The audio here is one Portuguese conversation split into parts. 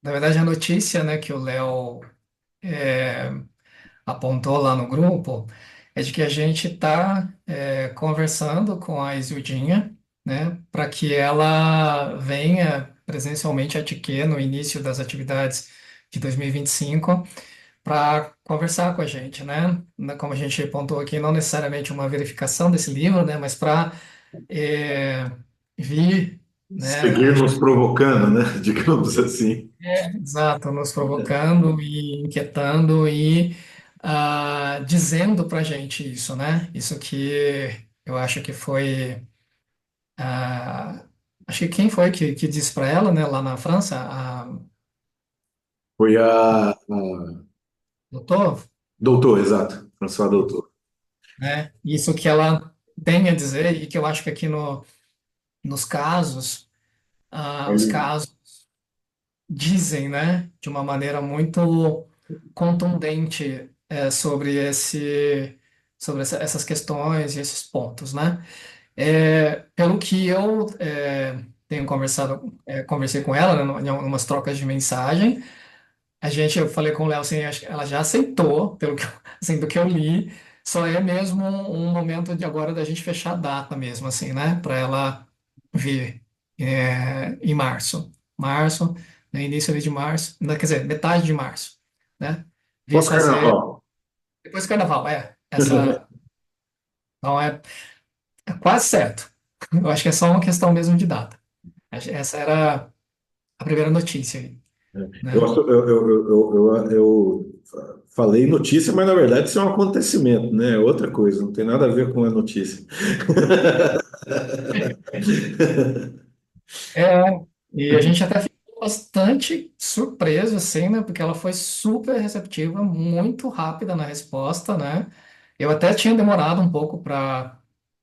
Na verdade, a notícia, né, que o Léo é, apontou lá no grupo é de que a gente está conversando com a Isildinha, né, para que ela venha presencialmente a Tiquê no início das atividades de 2025 para conversar com a gente, né? Como a gente apontou aqui, não necessariamente uma verificação desse livro, né, mas para vir, né, Seguir nos provocando, né? Digamos assim. exato, nos provocando e inquietando e dizendo para a gente isso, né? Isso que eu acho que foi. ah, Acho que quem foi que disse para ela, né, lá na França, a Foi a doutor, doutor, exato, François Doutor. né? Isso que ela tem a dizer e que eu acho que aqui no, nos casos, os Ele casos dizem, né, de uma maneira muito contundente sobre essas questões e esses pontos, né? Pelo que eu tenho conversei com ela, né, em algumas trocas de mensagem. Eu falei com o Léo, assim, acho que ela já aceitou, pelo que, assim, do que eu li, só é mesmo um momento de agora da gente fechar a data mesmo, assim, né, para ela vir em março. Março, né, início ali de março, quer dizer, metade de março, né? Vir fazer pós-carnaval. depois do carnaval, essa, não é quase certo. Eu acho que é só uma questão mesmo de data. Essa era a primeira notícia aí, Eu, né? eu falei notícia, mas na verdade isso é um acontecimento, né? É outra coisa, não tem nada a ver com a notícia. É, e a gente até ficou bastante surpreso, assim, né? Porque ela foi super receptiva, muito rápida na resposta, né? Eu até tinha demorado um pouco para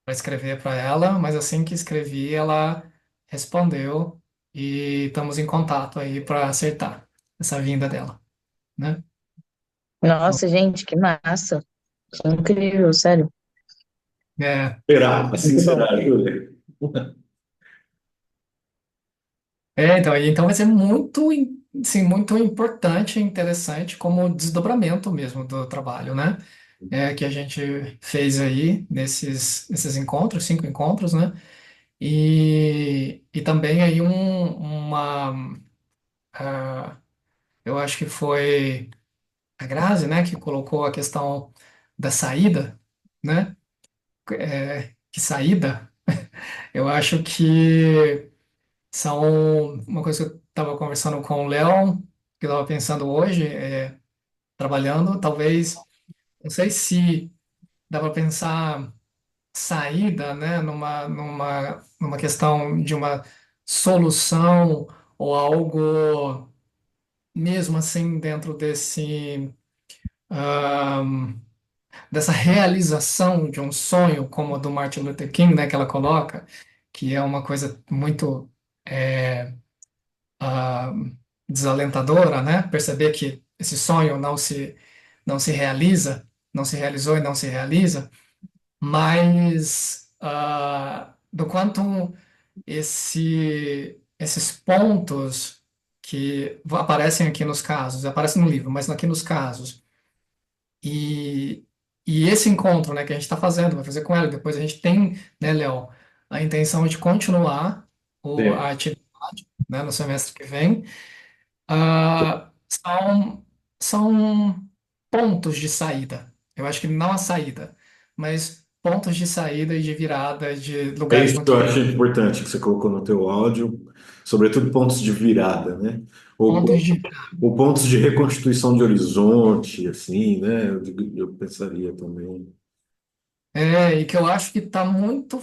escrever para ela, mas assim que escrevi, ela respondeu e estamos em contato aí para acertar essa vinda dela, né? Então, Nossa, gente, que massa. Que incrível, sério. Será, assim Muito bom. será, Júlia. então vai ser muito, sim, muito importante e interessante como desdobramento mesmo do trabalho, né? Que a gente fez aí nesses encontros, 5 encontros, né? E também aí ah, eu acho que foi a Grazi, né, que colocou a questão da saída, né? Que saída, eu acho que são uma coisa que eu estava conversando com o Léo, que eu estava pensando hoje, trabalhando, talvez, não sei se dá para pensar saída, né, numa questão de uma solução ou algo mesmo assim dentro ahn, dessa realização de um sonho, como a do Martin Luther King, né, que ela coloca, que é uma coisa muito é, desalentadora, né, perceber que esse sonho não se realiza, não se realizou e não se realiza, mas do quanto esses pontos que aparecem aqui nos casos, aparecem no livro, mas aqui nos casos, e, e esse encontro, né, que a gente está fazendo, vai fazer com ela, depois a gente tem, né, Léo, a intenção de continuar a Sim. atividade, né, no semestre que vem, são pontos de saída. Eu acho que não a saída, mas pontos de saída e de virada de É lugares isso que eu muito achei importante que você colocou no teu áudio, sobretudo pontos de virada, né? Ou, pontos de ou pontos de reconstituição de horizonte, assim, né? Eu pensaria também. e que eu acho que está muito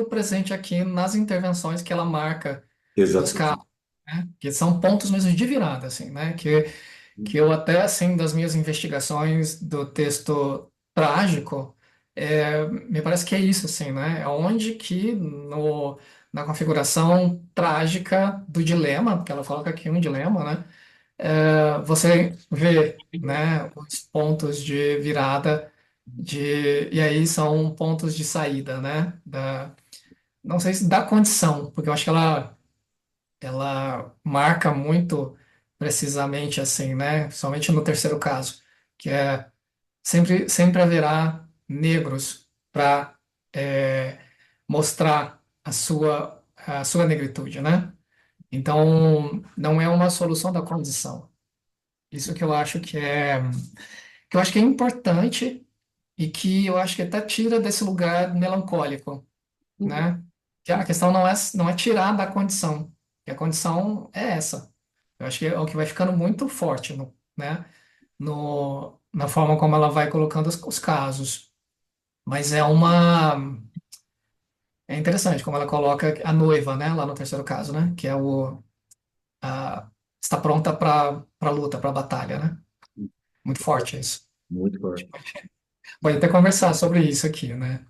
presente aqui nas intervenções que ela marca dos Exatamente. carros, né? Que são pontos mesmo de virada, assim, né? Que eu até, assim, das minhas investigações do texto trágico, me parece que é isso, assim, né? É onde que na configuração trágica do dilema, porque ela coloca aqui um dilema, né? Você vê, né, os pontos de virada e aí são pontos de saída, né? Não sei se da condição, porque eu acho que ela marca muito. precisamente assim, né? Somente no terceiro caso, que é sempre haverá negros para mostrar a sua negritude, né? Então, não é uma solução da condição. Isso que eu acho que é importante e que eu acho que até tira desse lugar melancólico, né? Que a questão não é tirar da condição, que a condição é essa. Eu acho que é o que vai ficando muito forte, né? Na forma como ela vai colocando os casos. Mas é interessante como ela coloca a noiva, né? Lá no terceiro caso, né? Que é está pronta para luta, para batalha, né? Muito forte isso. Muito forte. Pode até conversar sobre isso aqui, né?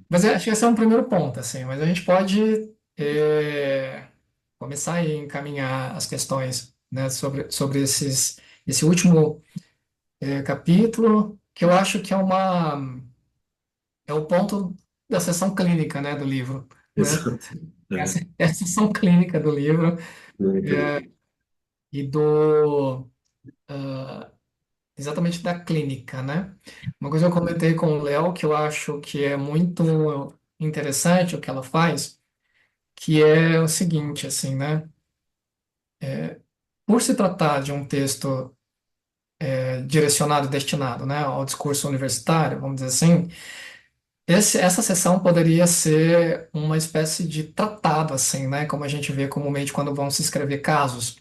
Mas eu acho que esse é um primeiro ponto, assim. Mas a gente pode começar a encaminhar as questões, né? Sobre esse último capítulo, que eu acho que é o ponto da seção clínica, né? Do livro, né? Exato. É, Essa é a seção clínica do livro crônica do- e do exatamente da clínica, né? Uma coisa que eu comentei com o Léo que eu acho que é muito interessante o que ela faz, que é o seguinte, assim, né? Por se tratar de um texto direcionado, destinado, né, ao discurso universitário, vamos dizer assim, essa sessão poderia ser uma espécie de tratado, assim, né? Como a gente vê comumente quando vão se escrever casos.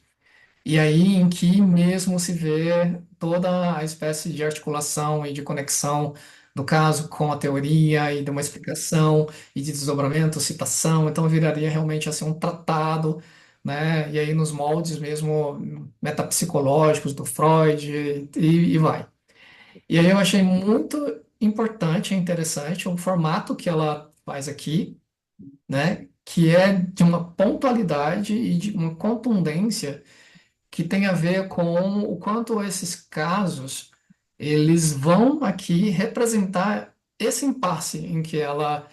E aí em que mesmo se vê toda a espécie de articulação e de conexão do caso com a teoria e de uma explicação e de desdobramento, citação, então viraria realmente assim um tratado, né? E aí nos moldes mesmo metapsicológicos do Freud e vai. E aí eu achei muito importante e interessante o formato que ela faz aqui, né? Que é de uma pontualidade e de uma contundência que tem a ver com o quanto esses casos eles vão aqui representar esse impasse em que ela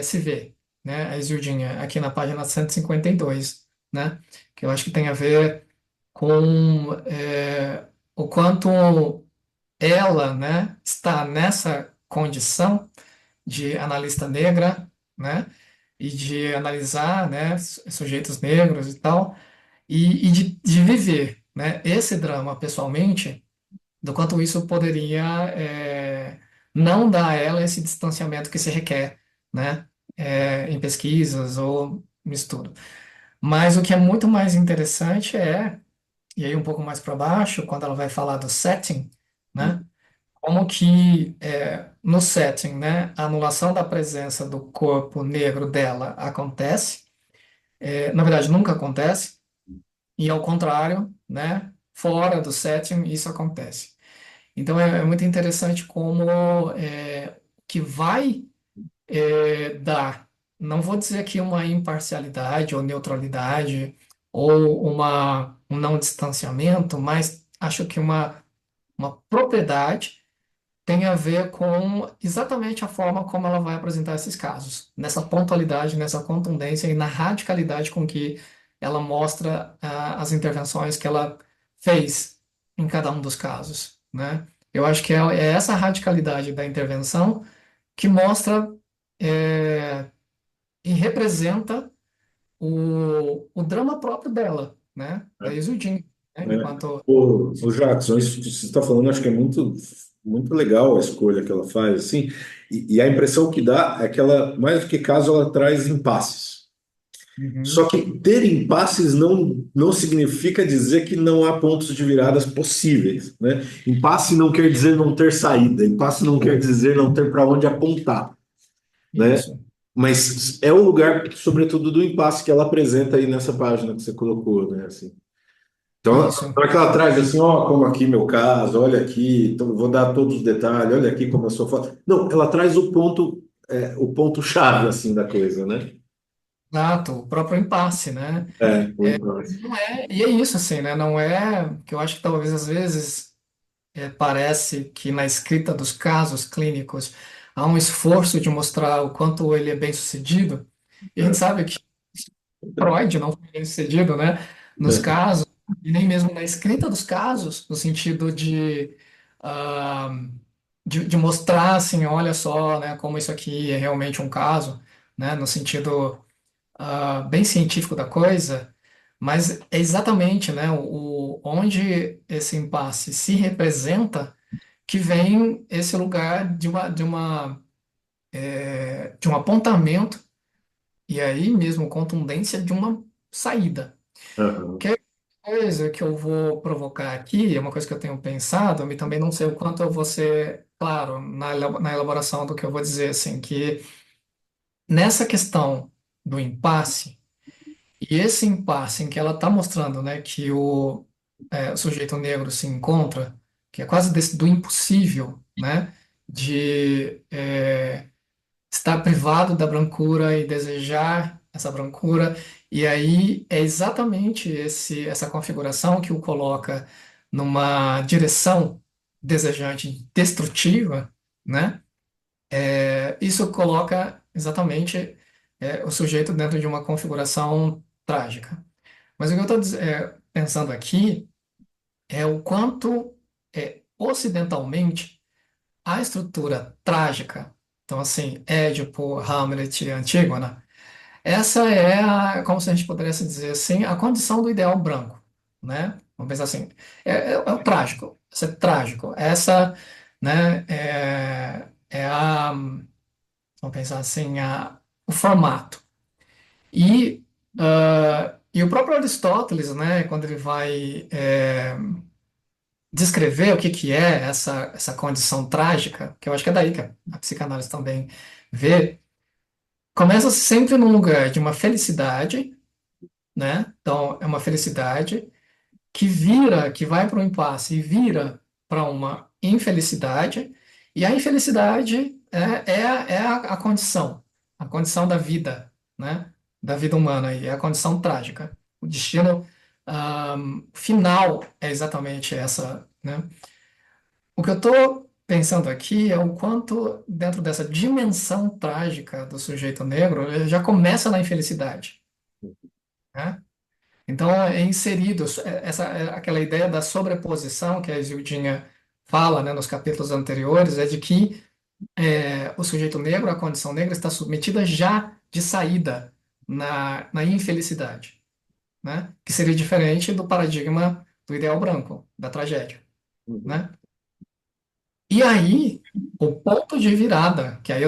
se vê, né, a Isildinha, aqui na página 152, né, que eu acho que tem a ver com o quanto ela, né, está nessa condição de analista negra, né, e de analisar, né, sujeitos negros e tal, e de viver, né, esse drama pessoalmente, do quanto isso poderia não dar a ela esse distanciamento que se requer, né, em pesquisas ou em estudo. Mas o que é muito mais interessante e aí um pouco mais para baixo, quando ela vai falar do setting, né, como que no setting, né, a anulação da presença do corpo negro dela acontece, na verdade nunca acontece, e ao contrário, né, fora do setting isso acontece. Então é muito interessante como que vai dar, não vou dizer aqui uma imparcialidade ou neutralidade ou um não distanciamento, mas acho que uma propriedade tem a ver com exatamente a forma como ela vai apresentar esses casos, nessa pontualidade, nessa contundência e na radicalidade com que ela mostra as intervenções que ela fez em cada um dos casos, né? Eu acho que é essa radicalidade da intervenção que mostra e representa o drama próprio dela, né? Da Isildinha, né? É. Enquanto O Jackson, isso que você está falando, acho que é muito, muito legal a escolha que ela faz, assim, e a impressão que dá é que ela, mais do que caso, ela traz impasses. Só Uhum. que ter impasses não significa dizer que não há pontos de viradas possíveis, né? Impasse não quer dizer não ter saída, impasse não quer dizer não ter para onde apontar, né? Isso, Mas é o lugar, sobretudo, do impasse que ela apresenta aí nessa página que você colocou, né? Assim. Então, isso, na hora que ela traz assim, ó, como aqui meu caso, olha aqui, então, vou dar todos os detalhes, olha aqui como eu sou foda. Não, ela traz o ponto chave assim da coisa, né? exato, o próprio impasse, né? É, o impasse. Não é, e é isso, assim, né? Não é que eu acho que talvez às vezes parece que na escrita dos casos clínicos há um esforço de mostrar o quanto ele é bem-sucedido, e a gente É, sabe que Freud não foi bem-sucedido, né? Nos casos, e nem mesmo na escrita dos casos, no sentido ah, de mostrar assim, olha só, né, como isso aqui é realmente um caso, né, no sentido bem científico da coisa, mas é exatamente, né, onde esse impasse se representa que vem esse lugar de um apontamento e aí mesmo contundência de uma saída. Aham. Que é coisa que eu vou provocar aqui, é uma coisa que eu tenho pensado, e também não sei o quanto eu vou ser claro na elaboração do que eu vou dizer, assim, que nessa questão do impasse, e esse impasse em que ela está mostrando, né, que o sujeito negro se encontra, que é quase do impossível, né, de estar privado da brancura e desejar essa brancura. E aí é exatamente essa configuração que o coloca numa direção desejante destrutiva, né? Isso coloca exatamente o sujeito dentro de uma configuração trágica. Mas o que eu estou pensando aqui é o quanto ocidentalmente a estrutura trágica, então assim, Édipo, Hamlet e Antígona, essa é como se a gente pudesse dizer assim, a condição do ideal branco, né? Vamos pensar assim, é o trágico, isso é trágico, essa, né, vamos pensar assim, o formato. E o próprio Aristóteles, né, quando ele vai descrever o que que é essa condição trágica, que eu acho que é daí que a psicanálise também vê, começa sempre num lugar de uma felicidade, né? Então, é uma felicidade que vai para o impasse e vira para uma infelicidade, e a infelicidade a a condição da vida, né? Da vida humana, e é a condição trágica. O destino, final é exatamente essa, né? O que eu estou pensando aqui é o quanto, dentro dessa dimensão trágica do sujeito negro, ele já começa na infelicidade, né? Então, é inserido aquela ideia da sobreposição que a Isildinha fala, né, nos capítulos anteriores, é de que o sujeito negro, a condição negra, está submetida já de saída na infelicidade, né? Que seria diferente do paradigma do ideal branco, da tragédia, Uhum. né? E aí, o ponto de virada, que aí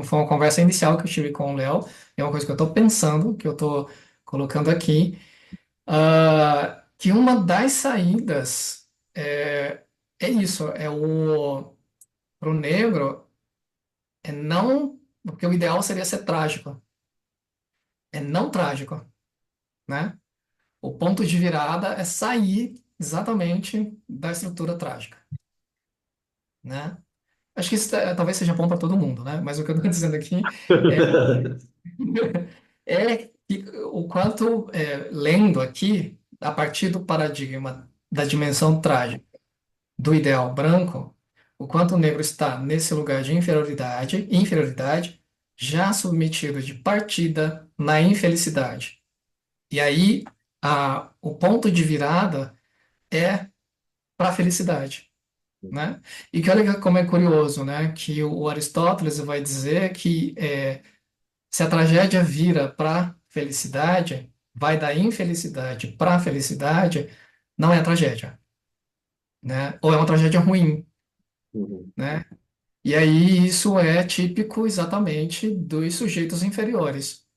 foi uma conversa inicial que eu tive com o Léo, é uma coisa que eu estou pensando, que eu estou colocando aqui, que uma das saídas é isso, pro negro, não, porque o ideal seria ser trágico, é não trágico, né? O ponto de virada é sair exatamente da estrutura trágica, né? Acho que isso talvez seja bom para todo mundo, né? Mas o que eu estou dizendo aqui é, é que o quanto, lendo aqui, a partir do paradigma da dimensão trágica, do ideal branco, o quanto o negro está nesse lugar de inferioridade, já submetido de partida na infelicidade. E aí, o ponto de virada é para a felicidade, né? E que olha como é curioso, né? Que o Aristóteles vai dizer que se a tragédia vira para felicidade, vai da infelicidade para a felicidade, não é tragédia, né? Ou é uma tragédia ruim, Uhum. né? E aí isso é típico exatamente dos sujeitos inferiores,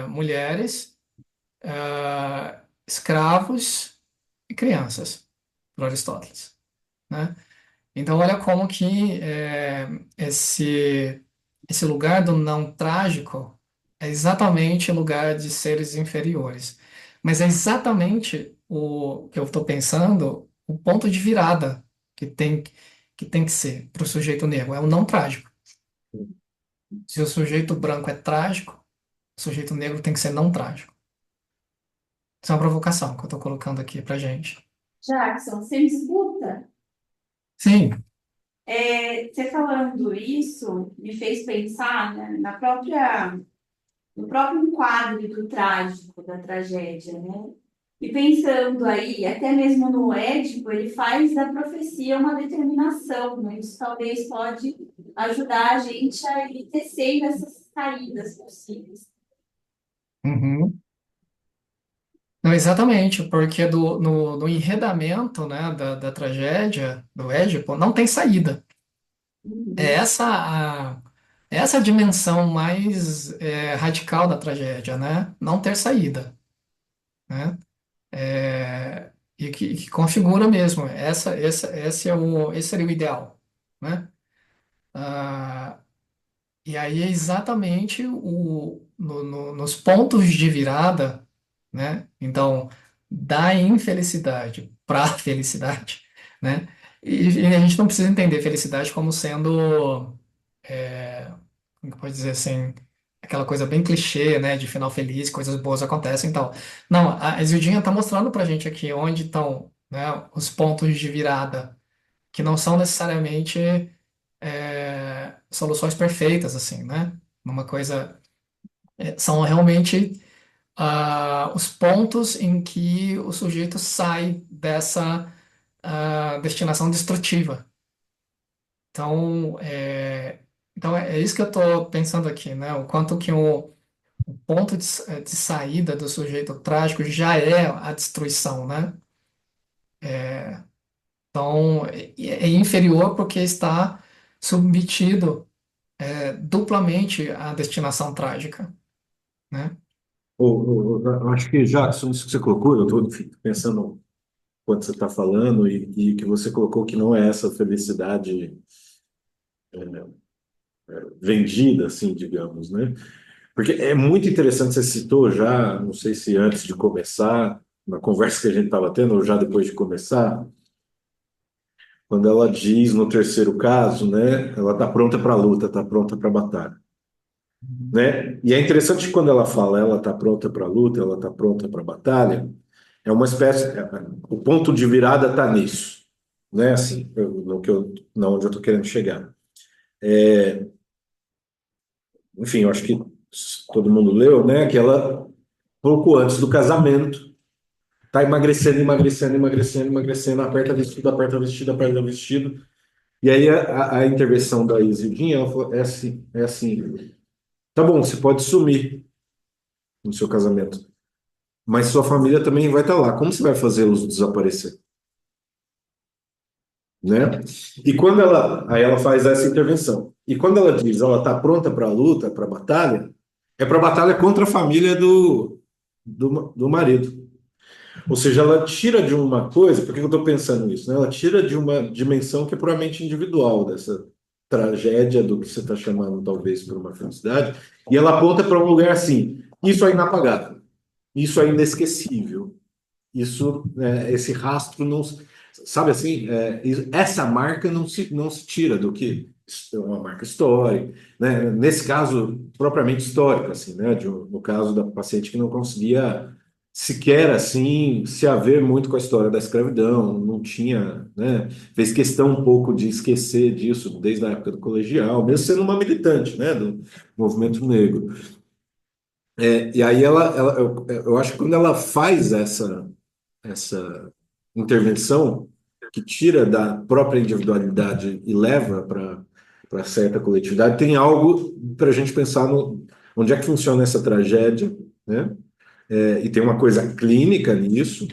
mulheres, escravos e crianças, por Aristóteles, né? Então olha como que esse lugar do não trágico é exatamente o lugar de seres inferiores, mas é exatamente o que eu estou pensando, o ponto de virada que tem que ser para o sujeito negro, é o não trágico. Se o sujeito branco é trágico, o sujeito negro tem que ser não trágico. Isso é uma provocação que eu estou colocando aqui pra gente. Jackson, você me escuta? Sim, Você falando isso me fez pensar, né, no próprio enquadro do trágico, da tragédia, né? E pensando aí, até mesmo no Édipo, ele faz da profecia uma determinação, né? Isso talvez pode ajudar a gente a ir tecendo essas saídas possíveis. Uhum. Não, exatamente, porque no enredamento, né, da tragédia do Édipo não tem saída. É Uhum. essa é essa a dimensão mais radical da tragédia, né? Não ter saída, né? E que configura mesmo. Esse seria o ideal, né? Ah, e aí é exatamente nos pontos de virada, né? Então, da infelicidade para a felicidade, né? E a gente não precisa entender felicidade como sendo, como que pode dizer assim, aquela coisa bem clichê, né? De final feliz, coisas boas acontecem e tal. Não, a Isildinha está mostrando para a gente aqui onde estão, né, os pontos de virada, que não são necessariamente soluções perfeitas, assim, né? Uma coisa, são realmente os pontos em que o sujeito sai dessa destinação destrutiva. Então, é isso que eu estou pensando aqui, né? O quanto que o ponto de saída do sujeito trágico já é a destruição, né? Então, é inferior porque está submetido duplamente à destinação trágica, né? Eu acho que, Jackson, isso que você colocou, eu estou pensando quando você está falando e que você colocou que não é essa felicidade vendida, assim, digamos, né? Porque é muito interessante, você citou já, não sei se antes de começar, na conversa que a gente estava tendo, ou já depois de começar, quando ela diz no terceiro caso, né? Ela está pronta para a luta, está pronta para a batalha, né? E é interessante que quando ela fala, ela está pronta para a luta, ela está pronta para a batalha, é uma espécie, o ponto de virada está nisso, né? Assim, na onde eu estou querendo chegar. Enfim, eu acho que todo mundo leu, né? Que ela, pouco antes do casamento, tá emagrecendo, emagrecendo, emagrecendo, emagrecendo, aperta vestido, aperta vestido, aperta vestido. E aí a intervenção da Isildinha, ela falou, é assim, tá bom, você pode sumir no seu casamento, mas sua família também vai estar lá. Como você vai fazê-los desaparecer? Né? E quando aí ela faz essa intervenção. E quando ela diz, ela está pronta para a luta, para a batalha, é para a batalha contra a família do marido. Ou seja, ela tira de uma coisa, por que eu estou pensando nisso? Né? Ela tira de uma dimensão que é puramente individual, dessa tragédia do que você está chamando, talvez, por uma felicidade, e ela aponta para um lugar assim: isso é inapagável, isso é inesquecível, isso, esse rastro não. Sabe assim, essa marca não se tira do que é uma marca histórica, né? Nesse caso, propriamente histórico, assim, né? No caso da paciente que não conseguia sequer assim se haver muito com a história da escravidão, não tinha, né? Fez questão um pouco de esquecer disso desde a época do colegial, mesmo sendo uma militante, né? Do movimento negro. E aí eu acho que quando ela faz essa intervenção que tira da própria individualidade e leva para certa coletividade, tem algo para a gente pensar no onde é que funciona essa tragédia, né? E tem uma coisa clínica nisso.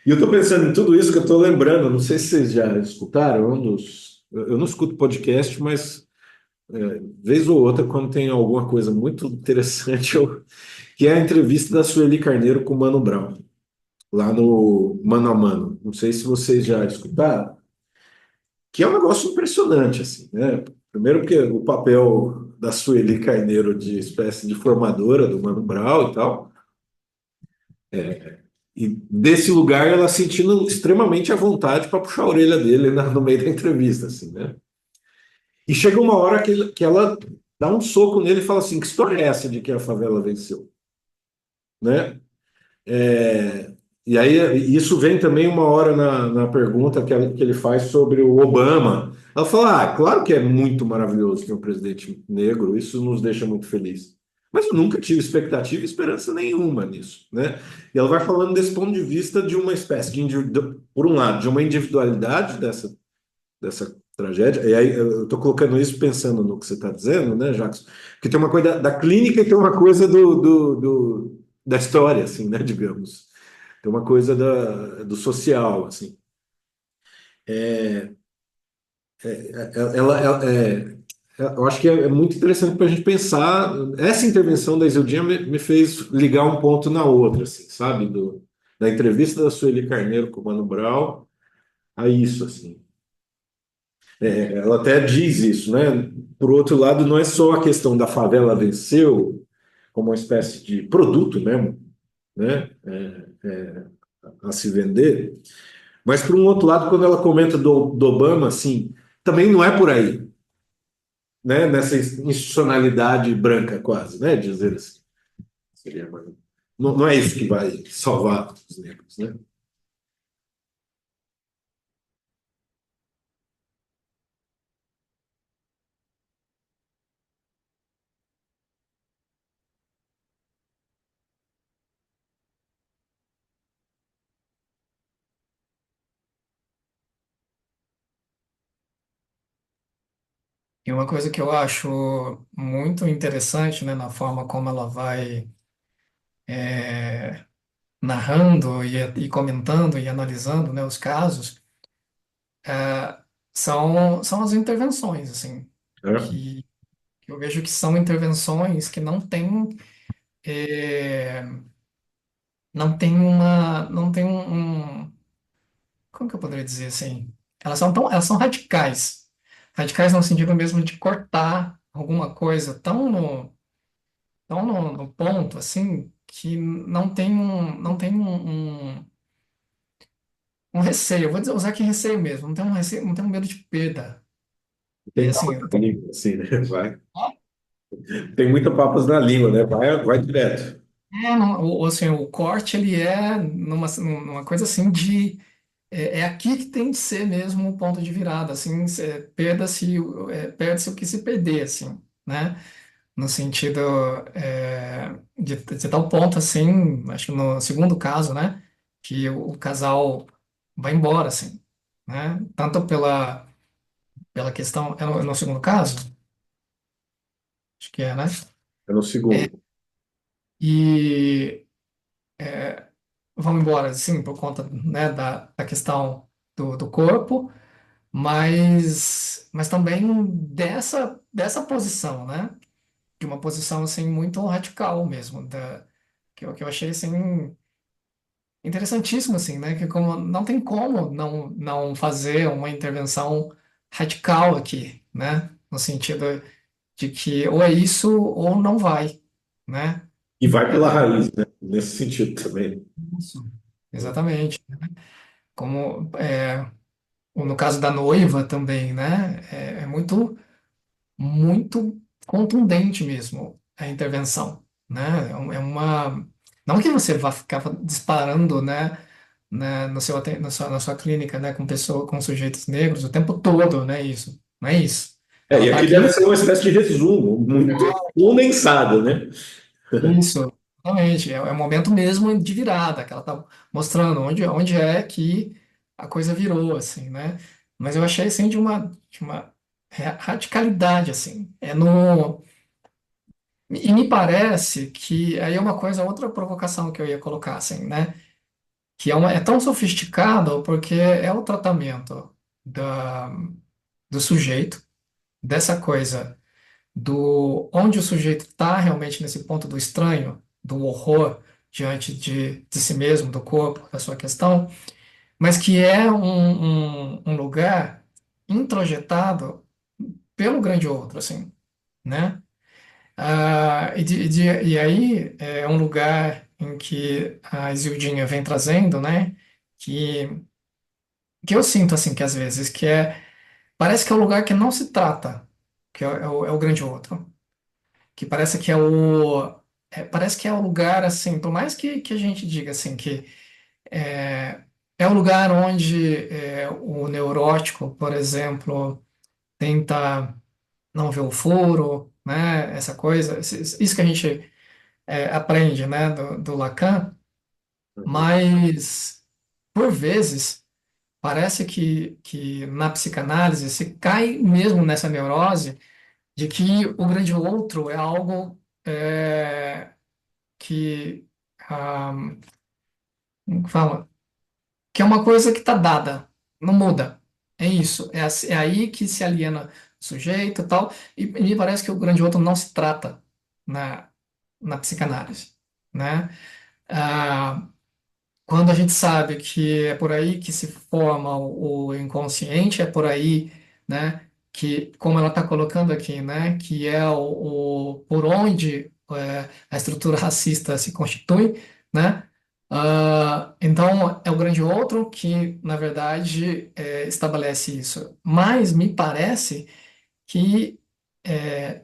E eu estou pensando em tudo isso que eu estou lembrando, não sei se vocês já escutaram, eu não escuto podcast, mas vez ou outra, quando tem alguma coisa muito interessante, que é a entrevista da Sueli Carneiro com o Mano Brown lá no Mano a Mano. Não sei se vocês já escutaram, que é um negócio impressionante, assim, né? Primeiro porque o papel da Sueli Carneiro de espécie de formadora do Mano Brown e tal, e desse lugar ela sentindo extremamente à vontade para puxar a orelha dele no meio da entrevista, assim, né? E chega uma hora que ela dá um soco nele e fala assim, que história é essa de que a favela venceu? Né? É, e aí isso vem também uma hora na pergunta que ele faz sobre o Obama. Ela fala, claro que é muito maravilhoso ter um presidente negro, isso nos deixa muito felizes. Mas eu nunca tive expectativa e esperança nenhuma nisso, né? E ela vai falando desse ponto de vista de uma espécie de, por um lado, de uma individualidade dessa tragédia. E aí eu estou colocando isso pensando no que você está dizendo, né, Jacques? Porque tem uma coisa da clínica e tem uma coisa da história, assim, né, digamos. Tem uma coisa do social, assim. Eu acho que é muito interessante para a gente pensar. Essa intervenção da Isildinha me fez ligar um ponto na outra, assim, sabe? Da entrevista da Sueli Carneiro com o Mano Brown a isso, assim. Ela até diz isso, né? Por outro lado, não é só a questão da favela venceu como uma espécie de produto mesmo, né? A se vender, mas por um outro lado, quando ela comenta do Obama, assim, também não é por aí, né? Nessa institucionalidade branca quase, né? Dizer assim, seria não é isso que vai salvar os negros, né? E uma coisa que eu acho muito interessante, né, na forma como ela vai narrando e comentando e analisando, né, os casos, é, são as intervenções, assim, É. que, que eu vejo que são intervenções que não tem como que eu poderia dizer assim? Elas são radicais. Radicais no sentido mesmo de cortar alguma coisa tão no ponto, assim, que não tem um receio. Eu vou usar aqui receio mesmo. Não tem um receio, não tem um medo de perda. É Tem assim, papas na língua, assim, né? Vai. Tem muita papas na língua, né? Vai direto. assim, o corte, ele é numa coisa assim de... É aqui que tem de ser mesmo o ponto de virada, assim, perde-se o que se perder, assim, né? No sentido de tal ponto, assim, acho que no segundo caso, né? Que o casal vai embora, assim, né? Tanto pela questão... É no segundo caso? Acho que é, né? É no segundo. E vão embora, assim, por conta, né, da questão do corpo, mas também dessa posição, né? De uma posição, assim, muito radical mesmo, que eu achei, assim, interessantíssimo, assim, né? Que como, não tem como não fazer uma intervenção radical aqui, né? No sentido de que ou é isso ou não vai, né? E vai pela raiz, né? Nesse sentido também. Isso. Exatamente. Como no caso da noiva também, né? É muito contundente mesmo a intervenção, né? Não que você vá ficar disparando, né, na sua clínica, né, com sujeitos negros o tempo todo, né? Isso, não é isso. Ela E está aqui deve aqui. ser uma espécie de resumo, muito condensado, né? Isso, exatamente. É o momento mesmo de virada, que ela está mostrando onde é que a coisa virou, assim, né? Mas eu achei, assim, de uma radicalidade, assim. E me parece que aí é uma coisa, outra provocação que eu ia colocar, assim, né? Que é tão sofisticado porque é o tratamento da, do sujeito, dessa coisa onde o sujeito está realmente nesse ponto do estranho, do horror diante de si mesmo, do corpo, da sua questão, mas que é um lugar introjetado pelo grande outro, assim, né? E aí é um lugar em que a Isildinha vem trazendo, né? Que, que eu sinto, assim, que às vezes, parece que é o lugar que não se trata, que é o grande outro. Que parece que parece que é o lugar assim, por mais que a gente diga assim que é, é o lugar onde o neurótico, por exemplo, tenta não ver o furo, né? Essa coisa, isso que a gente aprende, né, do Lacan, Uhum. mas por vezes parece que na psicanálise se cai mesmo nessa neurose de que o grande outro é algo que, ah, como que fala? Que é uma coisa que está dada, não muda. É isso, é aí que se aliena o sujeito e tal, e me parece que o grande outro não se trata na, na psicanálise, né? Ah, quando a gente sabe que é por aí que se forma o inconsciente, é por aí, né, que, como ela está colocando aqui, né, que é por onde a estrutura racista se constitui, né? Então, é o grande outro que, na verdade, estabelece isso. Mas me parece que é,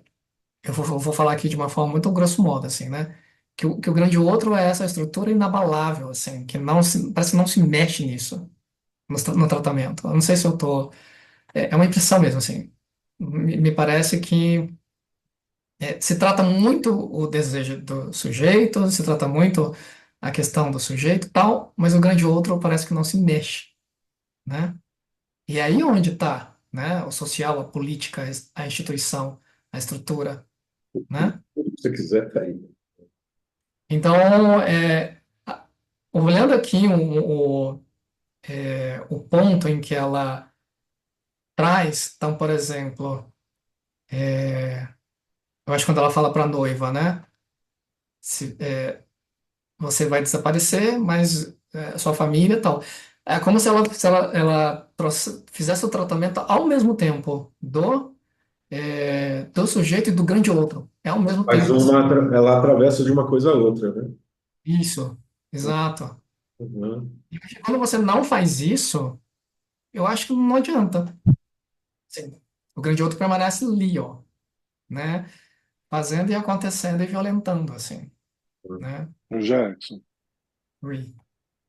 eu vou falar aqui de uma forma muito grosso modo, assim, né? Que o grande outro é essa estrutura inabalável, assim, que parece que não se mexe nisso, no tratamento. Eu não sei se eu tô. É uma impressão mesmo, assim. Me parece que se trata muito o desejo do sujeito, se trata muito a questão do sujeito e tal, mas o grande outro parece que não se mexe, né? E é aí onde está, né? O social, a política, a instituição, a estrutura, né? Tudo que você quiser, tá aí. Então, olhando aqui o ponto em que ela traz, então, por exemplo, eu acho que quando ela fala para a noiva, né? Se, você vai desaparecer, mas sua família e tal. É como se ela fizesse o tratamento ao mesmo tempo do sujeito e do grande outro. É ao mesmo Mas tempo, assim. ela atravessa de uma coisa a outra, né? Isso, exato. Uhum. E quando você não faz isso, eu acho que não adianta. Sim. O grande outro permanece ali, ó, né? Fazendo e acontecendo e violentando, assim, né? Jackson, Ui.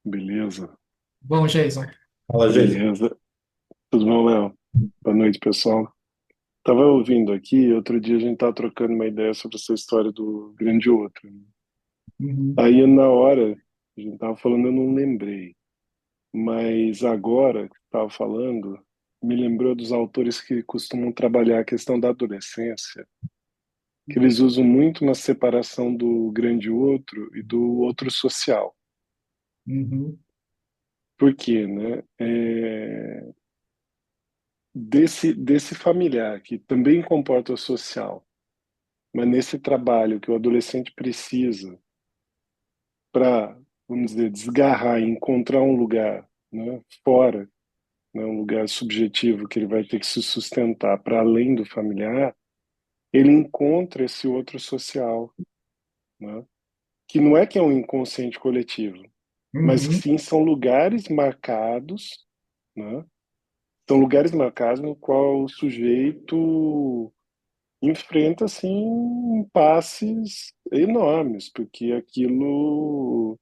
beleza, Bom, Jason. Fala, gente. beleza. Tudo bom, Léo? Boa noite, pessoal. Tava ouvindo aqui, outro dia a gente tava trocando uma ideia sobre essa história do grande outro, né? Uhum. Aí na hora, a gente tava falando, eu não lembrei. Mas agora que tava falando, me lembrou dos autores que costumam trabalhar a questão da adolescência, que eles usam muito na separação do grande outro e do outro social. Uhum. Por quê, né? Desse familiar que também comporta o social, mas nesse trabalho que o adolescente precisa para, vamos dizer, desgarrar e encontrar um lugar, né, fora, né, um lugar subjetivo que ele vai ter que se sustentar para além do familiar, ele encontra esse outro social, né, que não é que é um inconsciente coletivo, mas que Uhum. sim são lugares marcados, né, são lugares marcados no qual o sujeito enfrenta assim impasses enormes, porque aquilo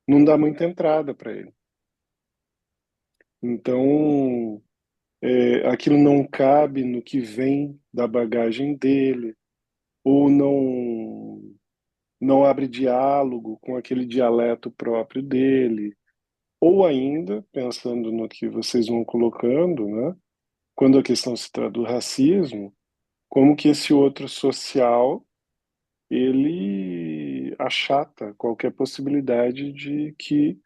não dá muita entrada para ele. Então, aquilo não cabe no que vem da bagagem dele, ou não abre diálogo com aquele dialeto próprio dele, ou ainda, pensando no que vocês vão colocando, né, quando a questão se trata do racismo, como que esse outro social ele achata qualquer possibilidade de que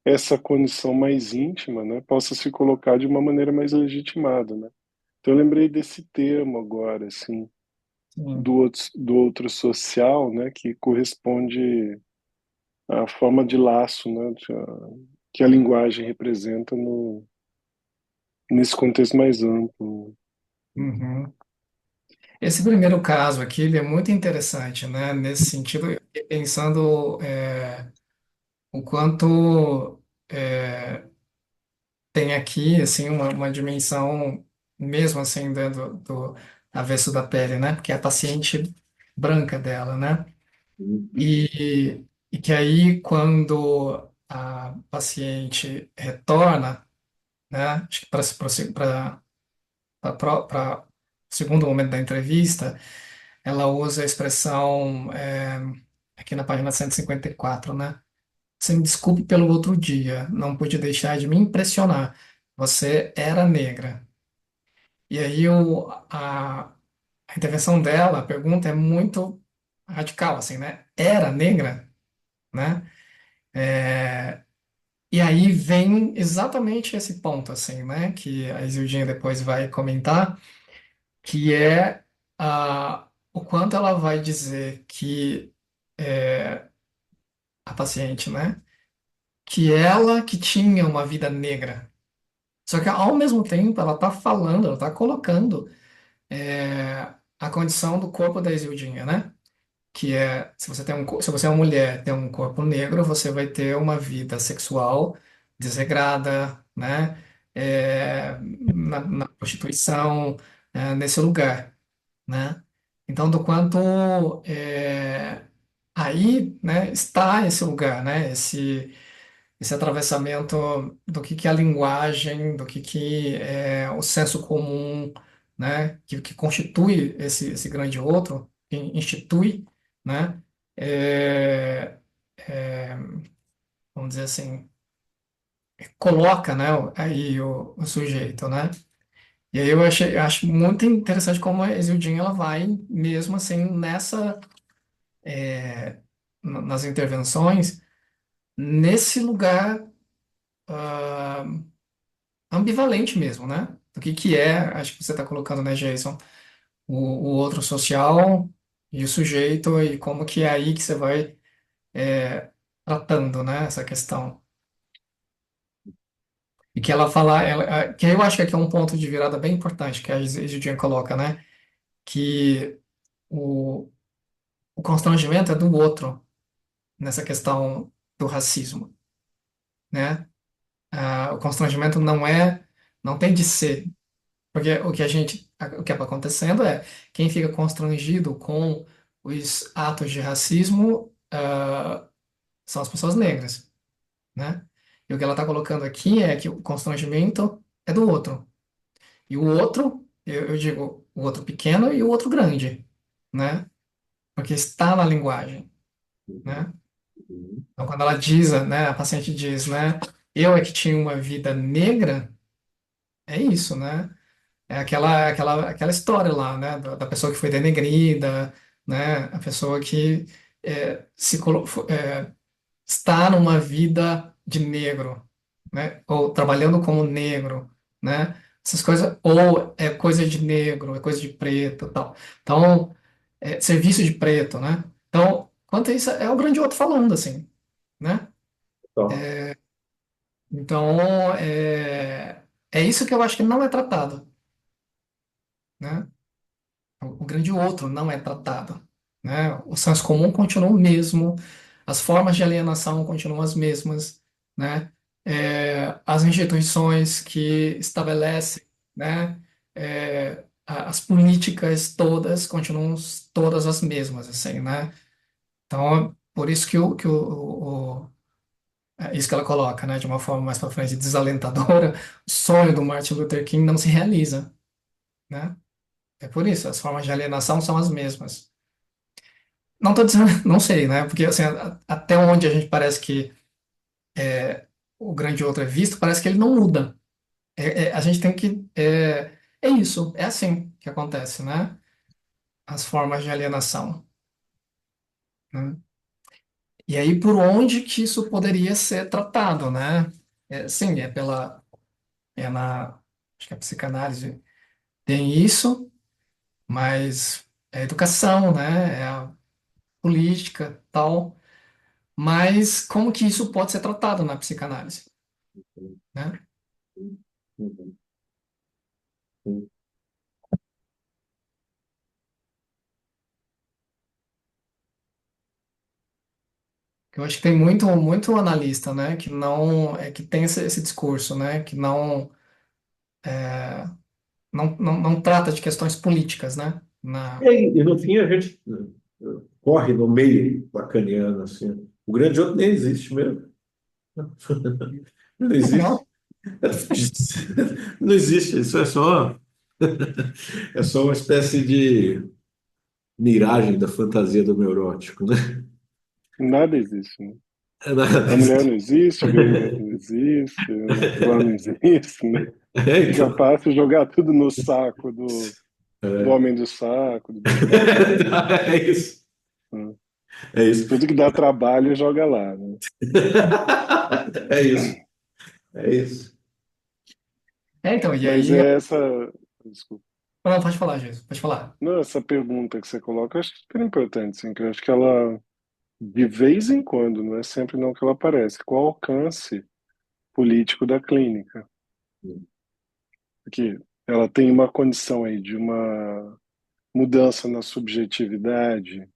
essa condição mais íntima, né, possa se colocar de uma maneira mais legitimada, né? Então eu lembrei desse termo agora, assim, Sim. do outro social, né, que corresponde à forma de laço, né, que a linguagem representa nesse contexto mais amplo. Uhum. Esse primeiro caso aqui, ele é muito interessante, né? Nesse sentido, eu fiquei pensando o quanto tem aqui, assim, uma dimensão mesmo, assim, do avesso da pele, né? Porque é a paciente branca dela, né? E que aí, quando a paciente retorna, né? Acho que para o segundo momento da entrevista, ela usa a expressão, aqui na página 154, né? Você me desculpe pelo outro dia, não pude deixar de me impressionar. Você era negra. E aí a intervenção dela, a pergunta é muito radical, assim, né? Era negra, né? É, e aí vem exatamente esse ponto, assim, né? Que a Isildinha depois vai comentar, que é o quanto ela vai dizer que a paciente, né? Que ela que tinha uma vida negra. Só que ao mesmo tempo ela está falando, ela está colocando a condição do corpo da Isildinha, né? Que é, se você tem se você é uma mulher, tem um corpo negro, você vai ter uma vida sexual desregrada, né? Na prostituição, nesse lugar, né? Então, do quanto aí, né, está esse lugar, né? Esse atravessamento do que é a linguagem, do que é o senso comum, né, que constitui esse grande outro, que institui, né, é, é, vamos dizer assim, coloca, né, aí o sujeito, né. E aí acho muito interessante como a Isildinha ela vai mesmo assim nas intervenções, nesse lugar ambivalente mesmo, né? Do que é, acho que você está colocando, né, Jason, o outro social e o sujeito, e como que é aí que você vai tratando, né, essa questão. E que ela fala, que eu acho que aqui é um ponto de virada bem importante, que a Gildinha coloca, né? Que o, o constrangimento é do outro nessa questão do racismo, né? O constrangimento não tem de ser. Porque o que acaba acontecendo é quem fica constrangido com os atos de racismo, são as pessoas negras, né? E o que ela está colocando aqui é que o constrangimento é do outro. E o outro, eu digo, o outro pequeno e o outro grande, né? Porque está na linguagem, né? Então, quando ela diz, né, a paciente diz, né, eu é que tinha uma vida negra, é isso, né? É aquela história lá, né? Da pessoa que foi denegrida, né? A pessoa que está numa vida de negro, né? Ou trabalhando como negro, né? Essas coisas, ou é coisa de negro, é coisa de preto, tal. Então, serviço de preto, né? Então, quanto a isso, é o grande outro falando, assim, né? Então, Então, é isso que eu acho que não é tratado, né? O grande outro não é tratado, né? O senso comum continua o mesmo, as formas de alienação continuam as mesmas, né? As instituições que estabelecem, né? As políticas todas continuam todas as mesmas, assim, né? Então, por isso é isso que ela coloca, né? De uma forma mais para frente, desalentadora, o sonho do Martin Luther King não se realiza, né? É por isso, as formas de alienação são as mesmas. Não estou dizendo, não sei, né? Porque assim, até onde a gente parece que o grande outro é visto, parece que ele não muda. A gente tem que. É isso, é assim que acontece, né? As formas de alienação, né? E aí, por onde que isso poderia ser tratado, né? Sim, acho que a psicanálise tem isso, mas é a educação, né? É a política, tal. Mas como que isso pode ser tratado na psicanálise, né? Eu acho que tem muito analista, né, que não que tem esse discurso, né, que não trata de questões políticas, né, e no fim a gente corre no meio bacaniano, assim. O grande outro nem existe mesmo. Não existe. não, Não existe. Isso é só uma espécie miragem da fantasia do neurótico, né? Nada existe, né? É nada A mulher não disso. existe, o galinheiro não existe, o lá não existe, né? É, Fica então. fácil jogar tudo no saco do É, homem do saco, do bicho papão, é isso. né? É isso. Tudo que dá trabalho joga lá, né? É isso. É isso. Então, e Mas aí. é essa, desculpa, Não, pode falar, Jesus, pode falar. não, essa pergunta que você coloca, eu acho super importante, assim, que eu acho que ela, de vez em quando, não é sempre não que ela aparece, qual o alcance político da clínica? Porque ela tem uma condição aí de uma mudança na subjetividade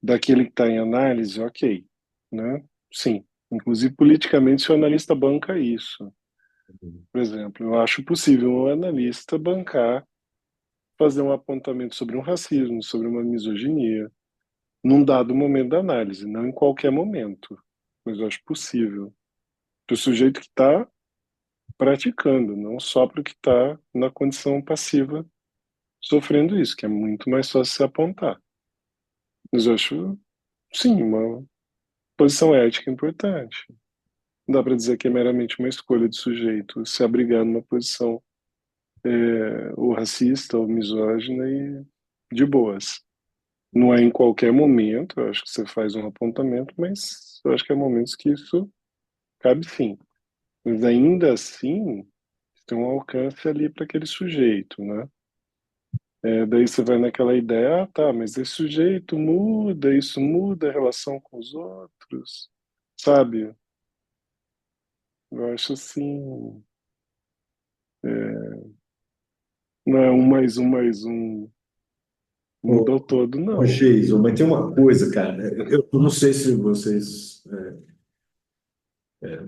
daquele que está em análise, ok, né? Sim. Inclusive, politicamente, se o analista banca isso. Por exemplo, eu acho possível um analista bancar, fazer um apontamento sobre um racismo, sobre uma misoginia, num dado momento da análise, não em qualquer momento, mas eu acho possível. Para o sujeito que está praticando, não só para o que está na condição passiva sofrendo isso, que é muito mais fácil se apontar. Mas eu acho, sim, uma posição ética importante. Não dá para dizer que é meramente uma escolha de sujeito se abrigar numa posição ou racista ou misógina e de boas. Não é em qualquer momento, eu acho que você faz um apontamento, mas eu acho que há momentos que isso cabe sim. Mas ainda assim, tem um alcance ali para aquele sujeito, né? Daí você vai naquela ideia, ah, tá, mas esse sujeito muda, isso muda a relação com os outros, sabe? Eu acho assim, não é um mais um Ô, mudou todo, ô, não. Geison, mas tem uma coisa, cara. Eu não sei se vocês,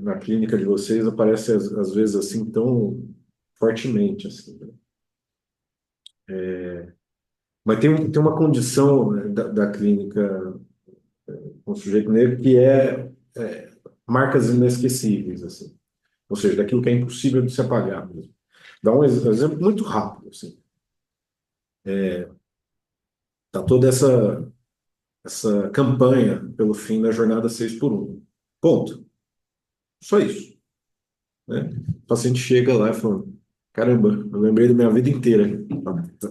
na clínica de vocês, aparece às vezes assim tão fortemente, assim, né? Mas tem uma condição, né, da clínica com o sujeito negro que é marcas inesquecíveis, assim. Ou seja, daquilo que é impossível de se apagar mesmo. Dá um exemplo muito rápido, assim. Tá toda essa campanha pelo fim da jornada 6x1. Ponto. Só isso, né? O paciente chega lá e fala, caramba, eu lembrei da minha vida inteira.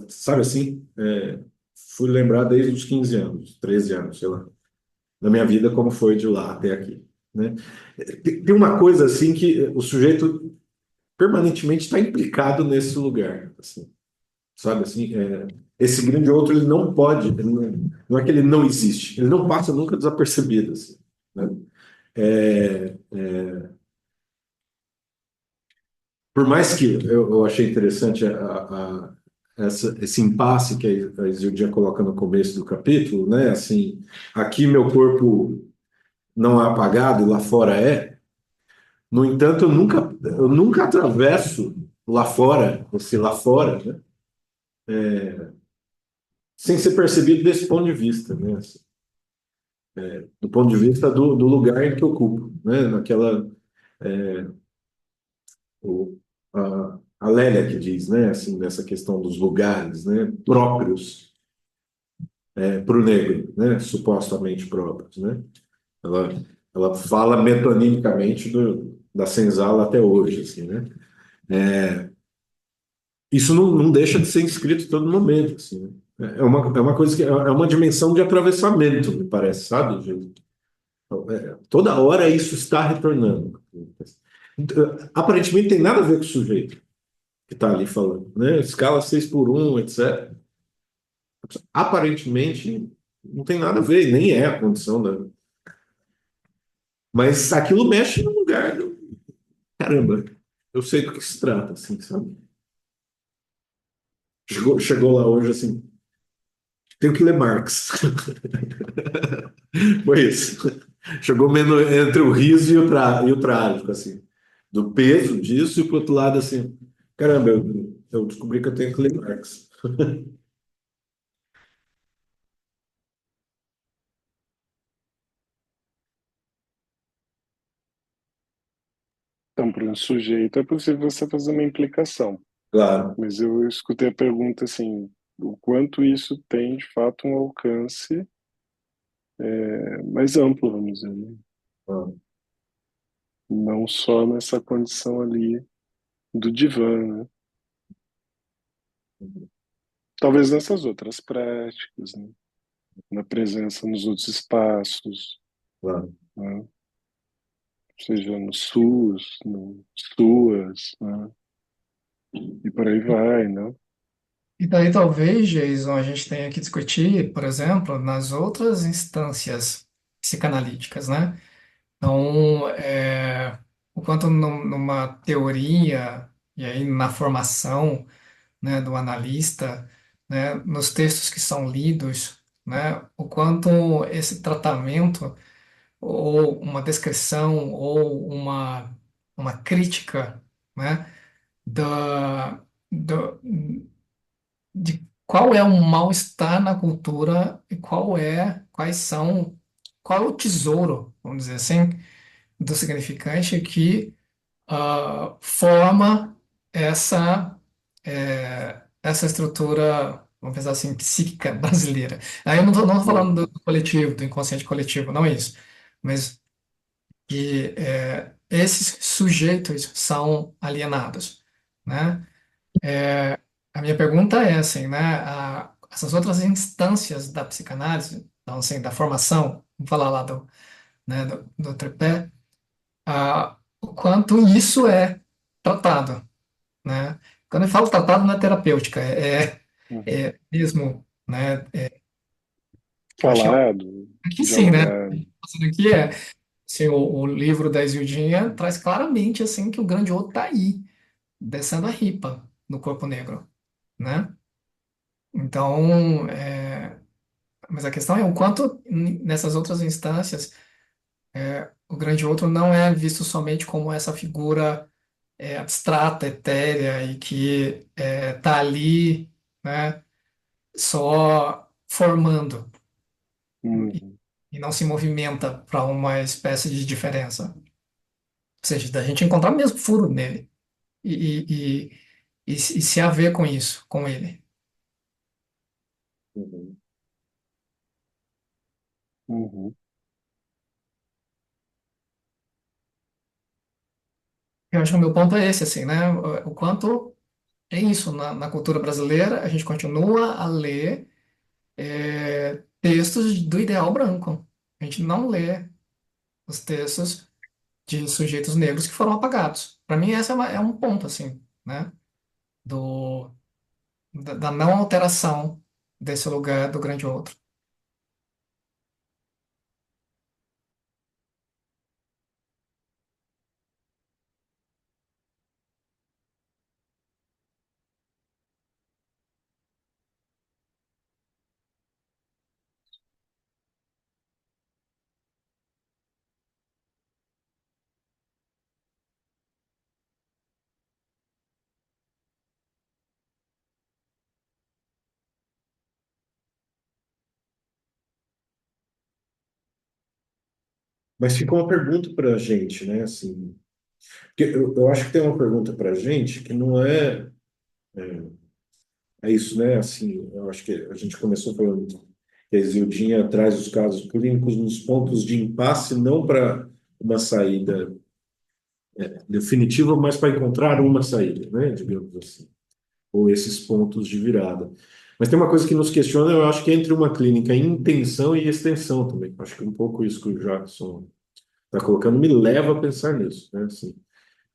Sabe assim? Fui lembrar desde os 15 anos, 13 anos, sei lá, da minha vida como foi de lá até aqui, né? Tem uma coisa assim que o sujeito permanentemente está implicado nesse lugar, assim, sabe assim? Esse grande outro ele não pode, ele não é que ele não existe, ele não passa nunca desapercebido, assim, né? Por mais que eu achei interessante esse impasse que a Isildia coloca no começo do capítulo, né? Assim, aqui meu corpo não é apagado e lá fora é. No entanto, eu nunca atravesso lá fora, esse lá fora, né? Sem ser percebido desse ponto de vista, né? Assim, do ponto de vista do lugar em que eu ocupo, né? Naquela a Lélia que diz, né? Assim, nessa questão dos lugares, né? Próprios para o negro, né? Supostamente próprios, né? Ela, ela fala metonimicamente da senzala até hoje, assim, né? Isso não deixa de ser inscrito em todo momento, assim, né? É uma coisa que é uma dimensão de atravessamento, me parece, sabe, gente? Toda hora isso está retornando. Aparentemente tem nada a ver com o sujeito que está ali falando, né? Escala 6x1, etc. Aparentemente não tem nada a ver, nem é a condição da. Mas aquilo mexe no lugar do. Caramba, eu sei do que se trata, assim, sabe? Chegou lá hoje assim, tenho que ler Marx. Foi isso. Chegou menos entre o riso e o trágico, assim. Do peso disso e pro outro lado, assim, caramba, eu descobri que eu tenho que ler Marx. Então, para um sujeito é possível você fazer uma implicação. Claro. Mas eu escutei a pergunta assim, o quanto isso tem, de fato, um alcance mais amplo, vamos dizer, né? Ah, Não só nessa condição ali do divã, né? Talvez nessas outras práticas, né? Na presença nos outros espaços, claro. né? Seja no SUS, no SUAS, né? E por aí vai, né? E daí talvez, Jason, a gente tenha que discutir, por exemplo, nas outras instâncias psicanalíticas, né? Então, o quanto numa teoria, e aí na formação, né, do analista, né, nos textos que são lidos, né, o quanto esse tratamento, ou uma descrição, ou uma crítica, né, da, do, de qual é o mal-estar na cultura e qual é o tesouro, vamos dizer assim, do significante que forma essa, essa estrutura, vamos pensar assim, psíquica brasileira. Aí eu não tô falando do coletivo, do inconsciente coletivo, não é isso. Mas que esses sujeitos são alienados, né? A minha pergunta é assim, né? Essas outras instâncias da psicanálise, então, assim, da formação, vamos falar lá né, do tripé, o quanto isso é tratado, né? Quando eu falo tratado, não é terapêutica, Uhum. é mesmo, né? Que eu acho que Falado, aqui sim, né? dialogado. Aqui assim, o livro da Isildinha traz claramente assim que o grande outro está aí, descendo a ripa no corpo negro, né? Então, mas a questão é o quanto nessas outras instâncias o grande outro não é visto somente como essa figura abstrata, etérea e que está ali, né, só formando e, Uhum. e não se movimenta para uma espécie de diferença. Ou seja, da gente encontrar mesmo furo nele e se haver com isso, com ele. Uhum. Uhum. Eu acho que o meu ponto é esse, assim, né? O quanto é isso na cultura brasileira, a gente continua a ler textos do ideal branco. A gente não lê os textos de sujeitos negros que foram apagados. Para mim, essa é um ponto, assim, né? Da não alteração desse lugar do grande outro. Mas ficou uma pergunta para a gente, né? Assim, porque eu acho que tem uma pergunta para a gente que não é isso, né? Assim, eu acho que a gente começou falando que a Isildinha traz os casos clínicos nos pontos de impasse, não para uma saída definitiva, mas para encontrar uma saída, né? Digamos assim, ou esses pontos de virada. Mas tem uma coisa que nos questiona, eu acho que é entre uma clínica em intenção e extensão também. Acho que um pouco isso que o Jackson está colocando me leva a pensar nisso, né? Assim,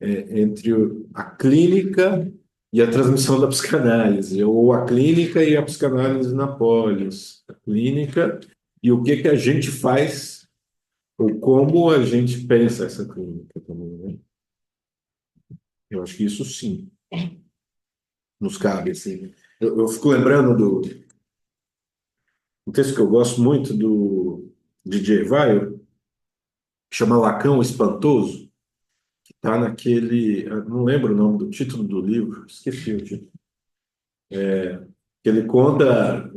entre a clínica e a transmissão da psicanálise, ou a clínica e a psicanálise na polis, a clínica e o que que a gente faz, ou como a gente pensa essa clínica também, né? Eu acho que isso sim nos cabe, assim. Eu fico lembrando do um texto que eu gosto muito do DJ Vaio, que chama Lacan o Espantoso, que está naquele, eu não lembro o nome do título do livro, esqueci o título, que ele conta.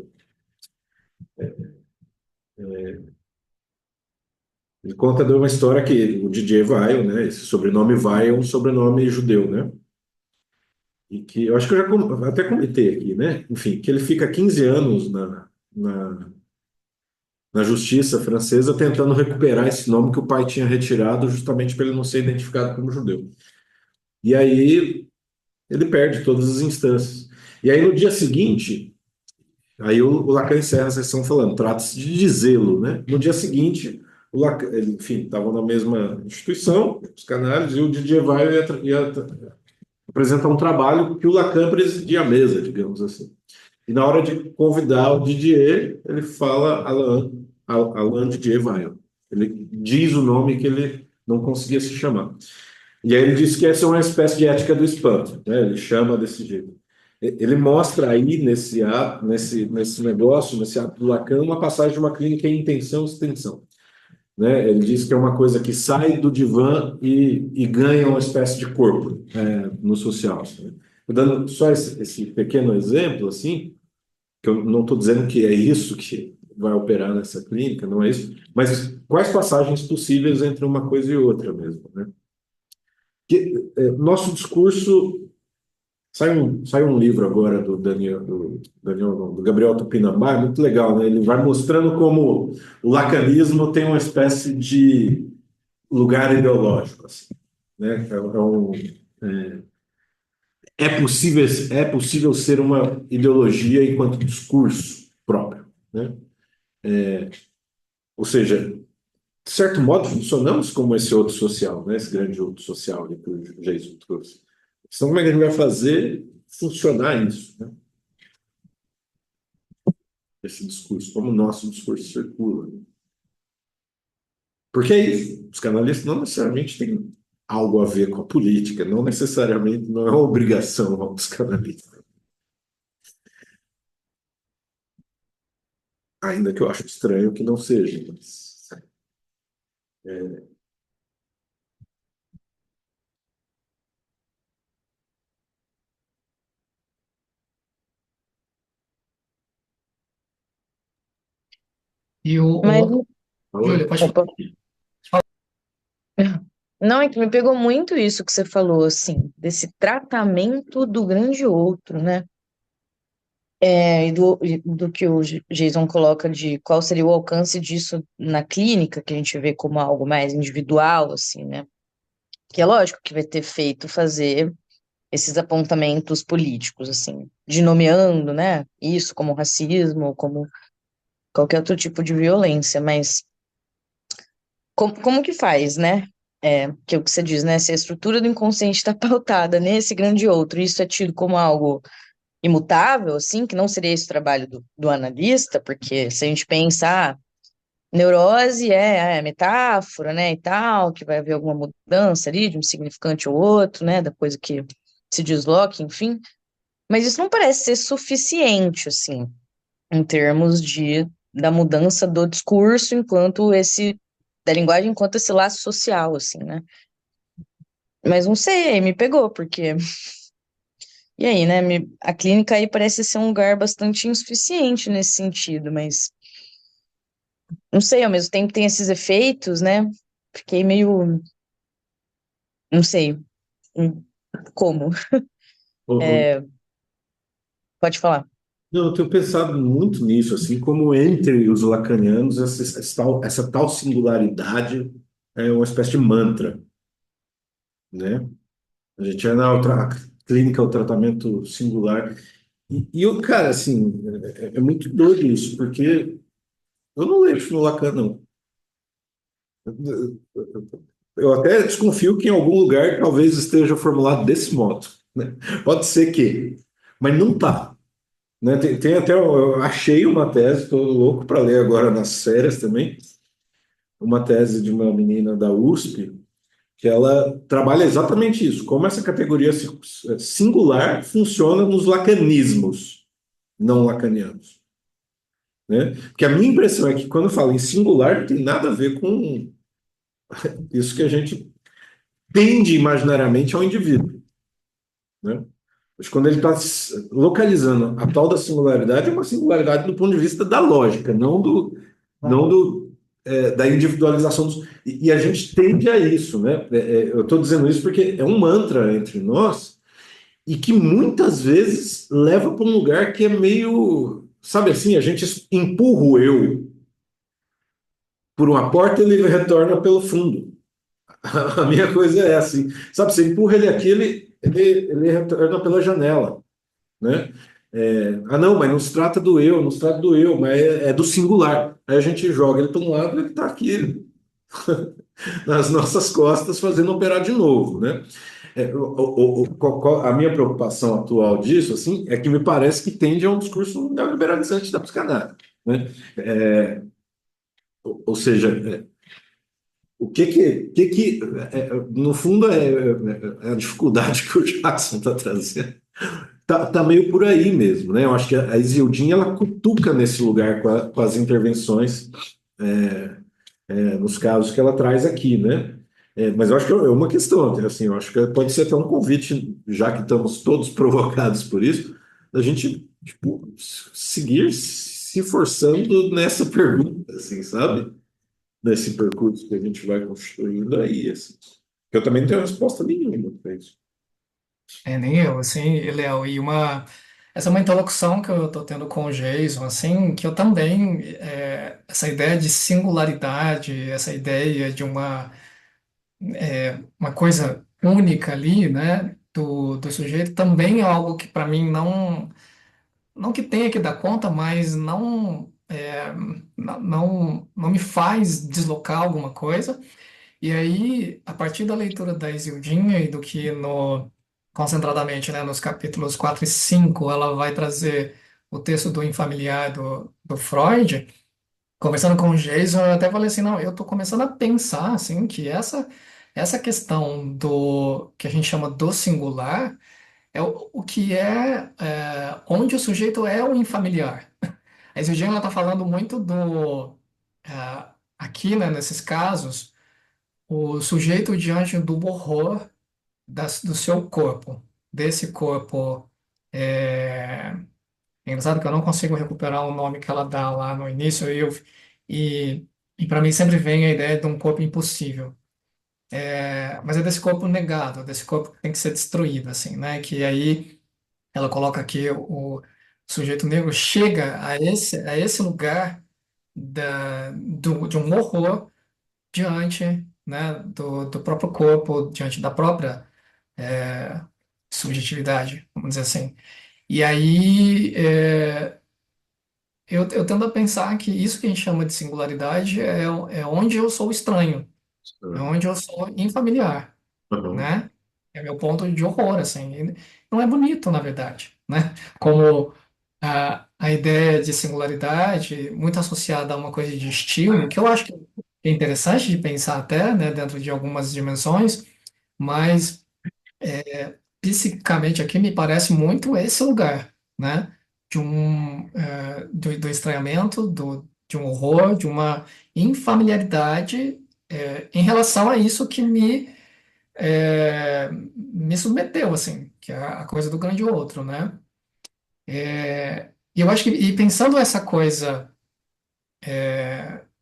Ele conta de uma história que o DJ Weil, né? Esse sobrenome Weil é um sobrenome judeu, né? e que eu acho que eu já até comentei aqui, né? Enfim, que ele fica 15 anos na, na justiça francesa tentando recuperar esse nome que o pai tinha retirado justamente para ele não ser identificado como judeu. E aí ele perde todas as instâncias. E aí no dia seguinte, aí o Lacan encerra a sessão falando, trata-se de dizê-lo, né? No dia seguinte, o Lacan, enfim, estavam na mesma instituição, psicanálise, e o Didier Weil ia apresentar um trabalho que o Lacan presidia a mesa, digamos assim. E na hora de convidar o Didier, ele fala Alain Didier Weil. Ele diz o nome que ele não conseguia se chamar. E aí ele diz que essa é uma espécie de ética do espanto, né? Ele chama desse jeito. Ele mostra aí nesse negócio, nesse ato do Lacan, uma passagem de uma clínica em intenção e extensão, né? Ele diz que é uma coisa que sai do divã e ganha uma espécie de corpo, no social. Né? Dando só esse pequeno exemplo, assim, que eu não estou dizendo que é isso que vai operar nessa clínica, não é isso, mas quais passagens possíveis entre uma coisa e outra mesmo, né? Nosso discurso sai um livro agora Daniel não, do Gabriel Tupinambá, muito legal, né? Ele vai mostrando como o lacanismo tem uma espécie de lugar ideológico, assim, né? É possível ser uma ideologia enquanto discurso próprio, né? Ou seja, de certo modo, funcionamos como esse outro social, né? Esse grande outro social que o Jesus trouxe. Então, como é que a gente vai fazer funcionar isso, né? Esse discurso, como o nosso discurso circula. Porque é isso, os canalistas não necessariamente têm algo a ver com a política, não necessariamente, não é uma obrigação ao psicanalista. Ainda que eu acho estranho que não seja, mas... E Mas, Júlia, pode falar. opa. Não, é que me pegou muito isso que você falou, assim, desse tratamento do grande outro, né? E do que o Jason coloca de qual seria o alcance disso na clínica, que a gente vê como algo mais individual, assim, né? Que é lógico que vai ter feito fazer esses apontamentos políticos, assim, de nomeando, né? Isso como racismo, como qualquer outro tipo de violência, mas como que faz, né? Que é o que você diz, né? Se a estrutura do inconsciente está pautada nesse grande outro, e isso é tido como algo imutável, assim, que não seria esse o trabalho do analista, porque se a gente pensar, neurose é metáfora, né, e tal, que vai haver alguma mudança ali de um significante ou outro, né, da coisa que se desloca, enfim, mas isso não parece ser suficiente, assim, em termos da mudança do discurso da linguagem enquanto esse laço social, assim, né, mas não sei, aí me pegou, porque e aí, né? A clínica aí parece ser um lugar bastante insuficiente nesse sentido, mas não sei, ao mesmo tempo tem esses efeitos, né? Fiquei meio, não sei, hum, como. Pode falar. Não, eu tenho pensado muito nisso, assim, como entre os lacanianos essa tal singularidade é uma espécie de mantra, né? A gente é a clínica, o tratamento singular. Cara, assim, é muito doido isso, porque eu não leio isso no Lacan, não. Eu até desconfio que em algum lugar talvez esteja formulado desse modo, né? Pode ser que, mas não está. Né? Tem até, eu achei uma tese, estou louco para ler agora nas férias também, uma tese de uma menina da USP, que ela trabalha exatamente isso, como essa categoria singular funciona nos lacanismos não lacanianos. Né? Porque a minha impressão é que quando fala em singular, não tem nada a ver com isso que a gente tende imaginariamente ao indivíduo. Né? Mas quando ele está localizando a tal da singularidade, é uma singularidade do ponto de vista da lógica, não da individualização e a gente tende a isso, né? Eu estou dizendo isso porque é um mantra entre nós e que muitas vezes leva para um lugar que é meio, sabe assim, a gente empurra o eu por uma porta e ele retorna pelo fundo. A minha coisa é assim, sabe, você empurra ele aqui, ele retorna pela janela, né? Não, mas não se trata do eu, não se trata do eu, mas é do singular. Aí a gente joga ele para um lado, ele está aqui nas nossas costas fazendo operar de novo, né? A minha preocupação atual disso, assim, é que me parece que tende a um discurso neoliberalizante da psicanálise, né? Ou seja, no fundo, é a dificuldade que o Jackson está trazendo. Tá meio por aí mesmo, né? Eu acho que a Isildinha, ela cutuca nesse lugar com as intervenções, nos casos que ela traz aqui, né? Mas eu acho que é uma questão, assim, eu acho que pode ser até um convite, já que estamos todos provocados por isso, da gente, tipo, seguir se forçando nessa pergunta, assim, sabe? Nesse percurso que a gente vai construindo aí, assim. Eu também não tenho resposta nenhuma para isso. Nem eu, assim, e Léo, essa é uma interlocução que eu tô tendo com o Jason, assim, que eu também, essa ideia de singularidade, essa ideia de uma coisa única ali, né, do sujeito, também é algo que para mim não que tenha que dar conta, mas não me faz deslocar alguma coisa. E aí, a partir da leitura da Isildinha e do que concentradamente, né, nos capítulos 4 e 5 ela vai trazer o texto do Infamiliar do Freud, conversando com o Jason, eu até falei assim, não, eu estou começando a pensar, assim, que essa questão do que a gente chama do singular é o que onde o sujeito é o infamiliar. A Isildinha, ela está falando muito aqui, né, nesses casos, o sujeito diante do horror do seu corpo, desse corpo. É, é engraçado que eu não consigo recuperar o nome que ela dá lá no início, e, e para mim sempre vem a ideia de um corpo impossível. Mas é desse corpo negado, desse corpo que tem que ser destruído, assim, né? Que aí ela coloca aqui o sujeito negro chega a esse lugar de um horror diante, né, do próprio corpo, diante da própria é, subjetividade, vamos dizer assim. E aí eu tendo a pensar que isso que a gente chama de singularidade é onde eu sou estranho, é onde eu sou infamiliar, Uhum. né? É meu ponto de horror, assim. E não é bonito, na verdade, né? Como a ideia de singularidade, muito associada a uma coisa de estilo, que eu acho que é interessante de pensar até, né, dentro de algumas dimensões, mas psicicamente aqui me parece muito esse lugar, né? Do estranhamento, de um horror, de uma infamiliaridade em relação a isso que me submeteu, assim, que é a coisa do grande outro, né? E eu acho que, e pensando essa coisa,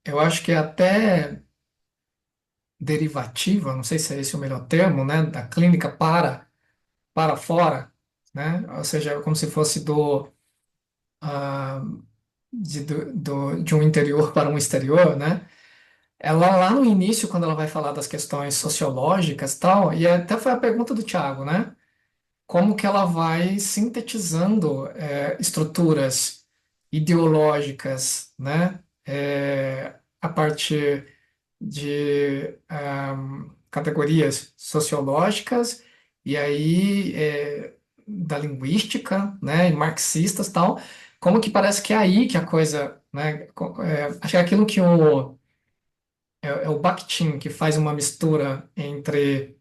eu acho que é até derivativa, não sei se é esse o melhor termo, né? Da clínica para fora, né? Ou seja, como se fosse ah, de um interior para um exterior, né? Ela lá no início, quando ela vai falar das questões sociológicas e tal, e até foi a pergunta do Tiago, né? Como que ela vai sintetizando estruturas ideológicas, né? A partir de categorias sociológicas e aí da linguística, né, e marxistas e tal, como que parece que é aí que a coisa, né, acho que é aquilo que é o Bakhtin que faz uma mistura entre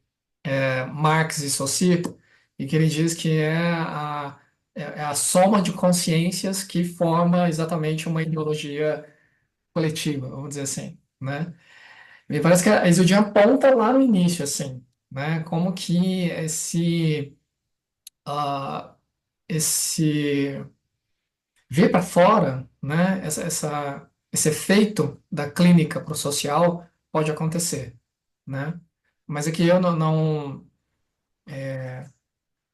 Marx e Saussure, e que ele diz que é a soma de consciências que forma exatamente uma ideologia coletiva, vamos dizer assim, né? Me parece que a Exodia aponta lá no início, assim, né? Como que ah, esse ver para fora, né? Esse efeito da clínica para o social pode acontecer, né? Mas aqui eu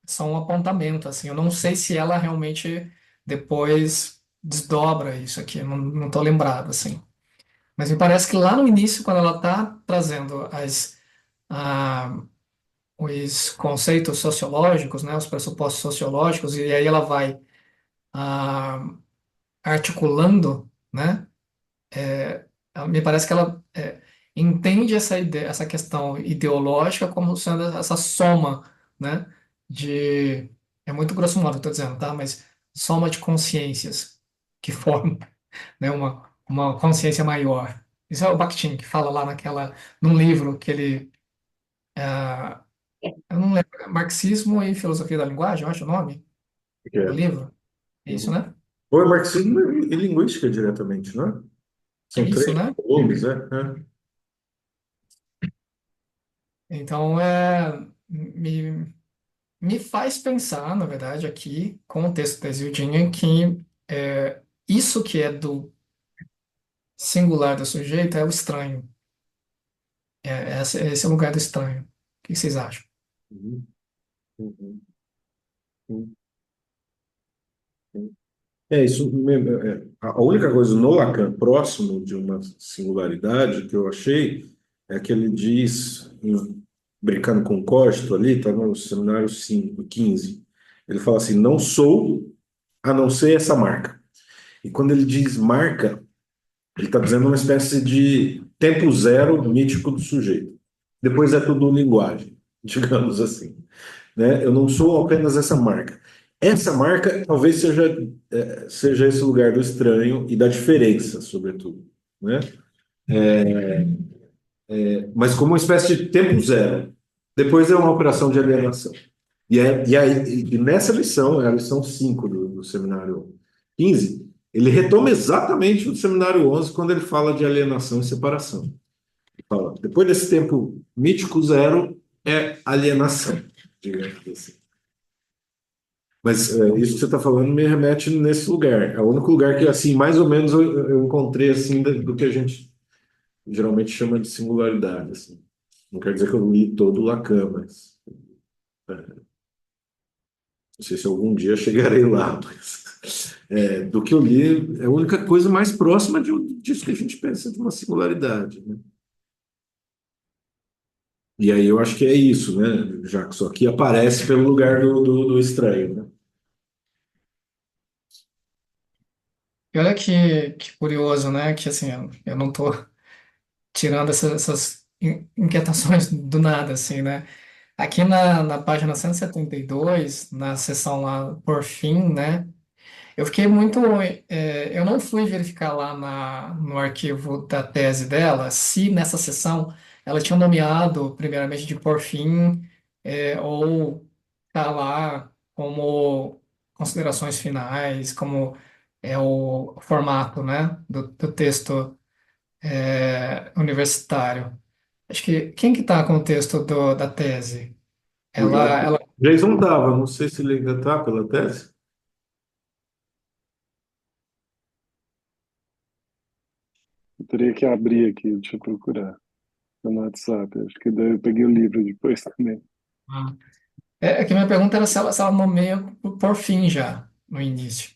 só um apontamento, assim. Eu não sei se ela realmente depois desdobra isso aqui, eu não estou lembrado, assim. Mas me parece que lá no início, quando ela está trazendo ah, os conceitos sociológicos, né, os pressupostos sociológicos, e aí ela vai ah, articulando, né, me parece que ela entende essa ideia, essa questão ideológica como sendo essa soma, né, de, é muito grosso modo, estou dizendo, tá, mas soma de consciências que formam, né, uma consciência maior. Isso é o Bakhtin que fala lá num livro que ele, eu não lembro, Marxismo e Filosofia da Linguagem, eu acho o nome Que do é. livro. É isso, Uhum. né? Ou é marxismo e linguística diretamente, não é? É São isso, três né? volumes, né? Então, me faz pensar, na verdade, aqui, com o texto da Zildjian, que isso que é do singular do sujeito é o estranho. Esse é o lugar do estranho. O que vocês acham? Uhum. Uhum. Uhum. É isso mesmo. A única coisa no Lacan próximo de uma singularidade que eu achei é que ele diz, brincando com o Cógito ali, está no seminário 5, 15. Ele fala assim: não sou a não ser essa marca. E quando ele diz marca, ele está dizendo uma espécie de tempo zero mítico do sujeito. Depois é tudo linguagem, digamos assim, né? Eu não sou apenas essa marca. Essa marca talvez seja esse lugar do estranho e da diferença, sobretudo, né? Mas como uma espécie de tempo zero. Depois é uma operação de alienação. E nessa lição, é a lição 5 do seminário 15, ele retoma exatamente o seminário 11 quando ele fala de alienação e separação. Ele fala, depois desse tempo mítico zero, é alienação, digamos assim. Mas isso que você está falando me remete nesse lugar. É o único lugar que, assim, mais ou menos eu encontrei, assim, do que a gente geralmente chama de singularidade, assim. Não quer dizer que eu li todo o Lacan, mas não sei se algum dia chegarei lá, mas do que eu li, é a única coisa mais próxima disso que a gente pensa de uma singularidade, né? E aí eu acho que é isso, né, já que só que aparece pelo lugar do estranho, né? E olha que curioso, né? Que assim, eu não estou tirando essas inquietações do nada, assim, né? Aqui na página 172, na seção lá, por fim, né? Eu fiquei muito. Eu não fui verificar lá no arquivo da tese dela se nessa seção ela tinha nomeado, primeiramente, de por fim, ou tá lá como considerações finais, como é o formato, né, do texto universitário. Acho que quem que está com o texto da tese? O Ela Jason estava, não sei se ele ainda está pela tese. Eu teria que abrir aqui, deixa eu procurar no WhatsApp. Acho que daí eu peguei o livro depois também. que minha pergunta era se ela nomeia por fim já, no início.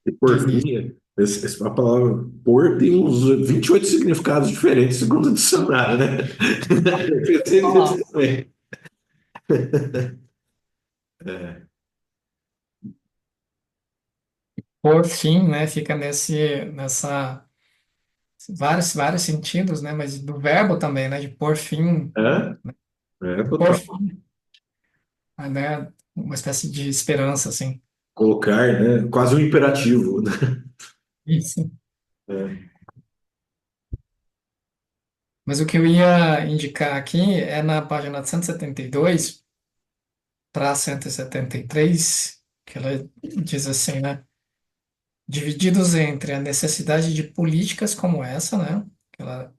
E De por início. fim, a palavra por tem uns 28 significados diferentes, segundo o dicionário, né? Eu pensei Ah, nisso também. É. por fim, né, fica nessa vários sentidos, né, mas do verbo também, né, de por fim, É, por total. fim, né, uma espécie de esperança, assim. Colocar, né? Quase um imperativo, né? Isso. É. Mas o que eu ia indicar aqui é na página 172 para 173, que ela diz assim, né, divididos entre a necessidade de políticas como essa, né, que ela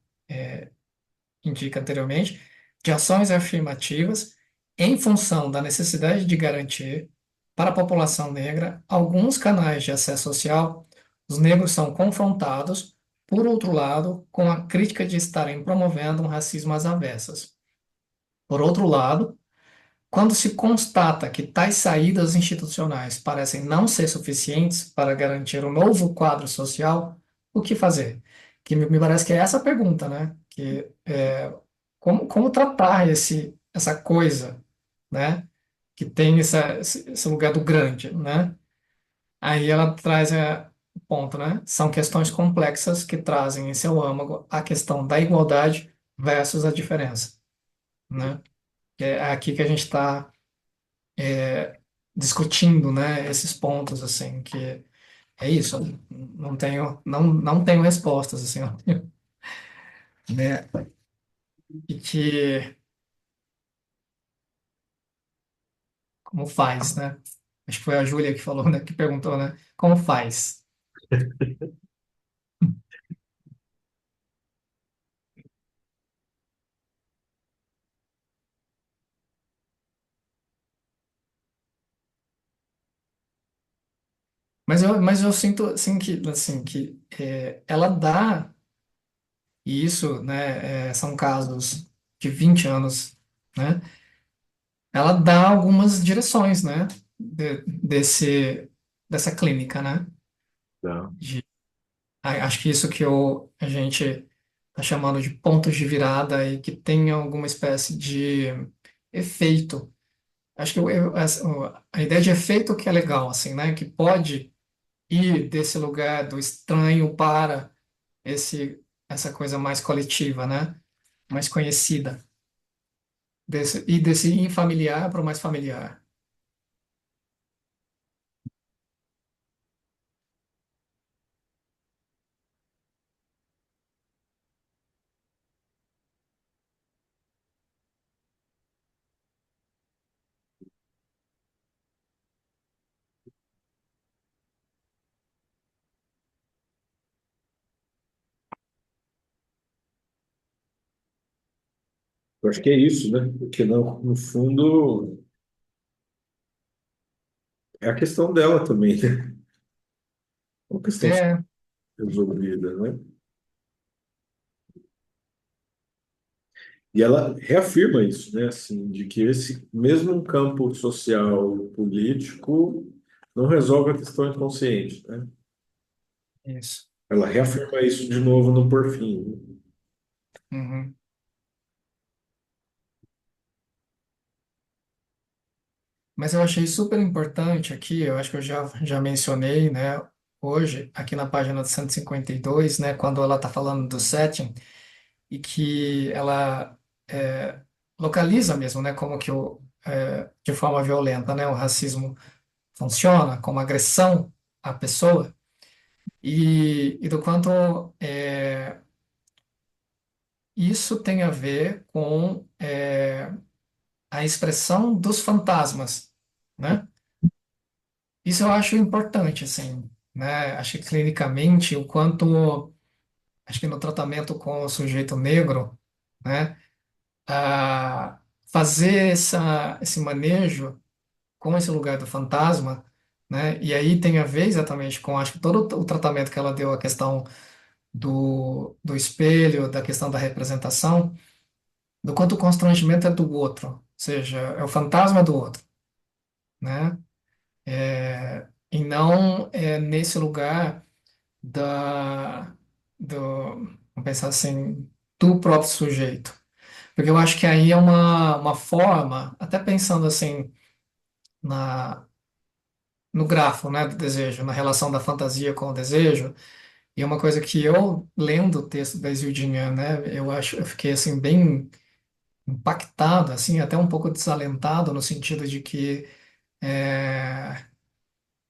indica anteriormente, de ações afirmativas em função da necessidade de garantir para a população negra alguns canais de acesso social, os negros são confrontados, por outro lado, com a crítica de estarem promovendo um racismo às avessas. Por outro lado, quando se constata que tais saídas institucionais parecem não ser suficientes para garantir um novo quadro social, o que fazer? Que me parece que é essa a pergunta, né? Que como tratar essa coisa, né? Que tem esse lugar do grande, né? Aí ela traz o ponto, né? São questões complexas que trazem em seu âmago a questão da igualdade versus a diferença, né? Que é aqui que a gente está discutindo, né? Esses pontos, assim, que é isso. Não tenho respostas, assim, né? E que como faz, né? Acho que foi a Júlia que falou, né? Que perguntou, né? Como faz? Mas eu sinto assim, que ela dá, e isso, né, são casos de 20 anos, né? Ela dá algumas direções, né? Dessa clínica, né? Tá. Acho que isso que a gente está chamando de pontos de virada e que tem alguma espécie de efeito. Acho que a ideia de efeito que é legal, assim, né? Que pode ir desse lugar do estranho para essa coisa mais coletiva, né? Mais conhecida. Desse infamiliar para o mais familiar. Eu acho que é isso, né? Porque no fundo é a questão dela também, né? É uma questão É, resolvida, né? E ela reafirma isso, né? Assim, de que esse mesmo um campo social político não resolve a questão inconsciente, né? isso. Ela reafirma isso de novo no por fim, né? Uhum. Mas eu achei super importante aqui, eu acho que eu já mencionei, né, hoje, aqui na página 152, né, quando ela está falando do setting, e que ela localiza mesmo, né, como que de forma violenta, né, o racismo funciona, como agressão à pessoa, e do quanto isso tem a ver com a expressão dos fantasmas, né? Isso eu acho importante, assim, né? Acho que clinicamente, acho que no tratamento com o sujeito negro, né? Fazer esse manejo com esse lugar do fantasma, né? E aí tem a ver exatamente com, acho que todo o tratamento que ela deu, a questão do espelho, da questão da representação, do quanto o constrangimento é do outro, ou seja, é o fantasma do outro, né? E não é nesse lugar da, vamos pensar assim, do próprio sujeito. Porque eu acho que aí é uma forma, até pensando assim, na, no grafo, né, do desejo, na relação da fantasia com o desejo, e é uma coisa que eu, lendo o texto da Isildinha, né, eu fiquei assim, bem impactado, assim, até um pouco desalentado, no sentido de que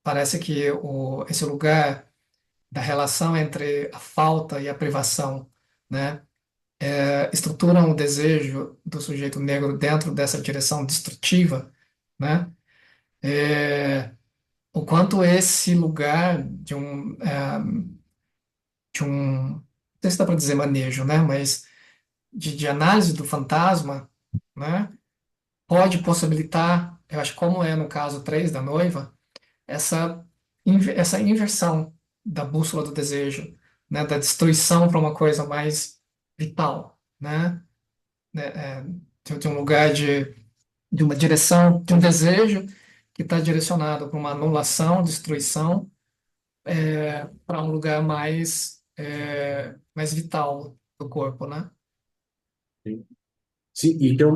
parece que esse lugar da relação entre a falta e a privação, né, estruturam o desejo do sujeito negro dentro dessa direção destrutiva, né, o quanto esse lugar não sei se dá para dizer manejo, né, mas de análise do fantasma, né, pode possibilitar, eu acho como é no caso 3 da noiva, essa inversão da bússola do desejo, né, da destruição para uma coisa mais vital, né, de um lugar de uma direção, de um desejo que está direcionado para uma anulação, destruição, para um lugar mais vital do corpo, né? Sim, e tem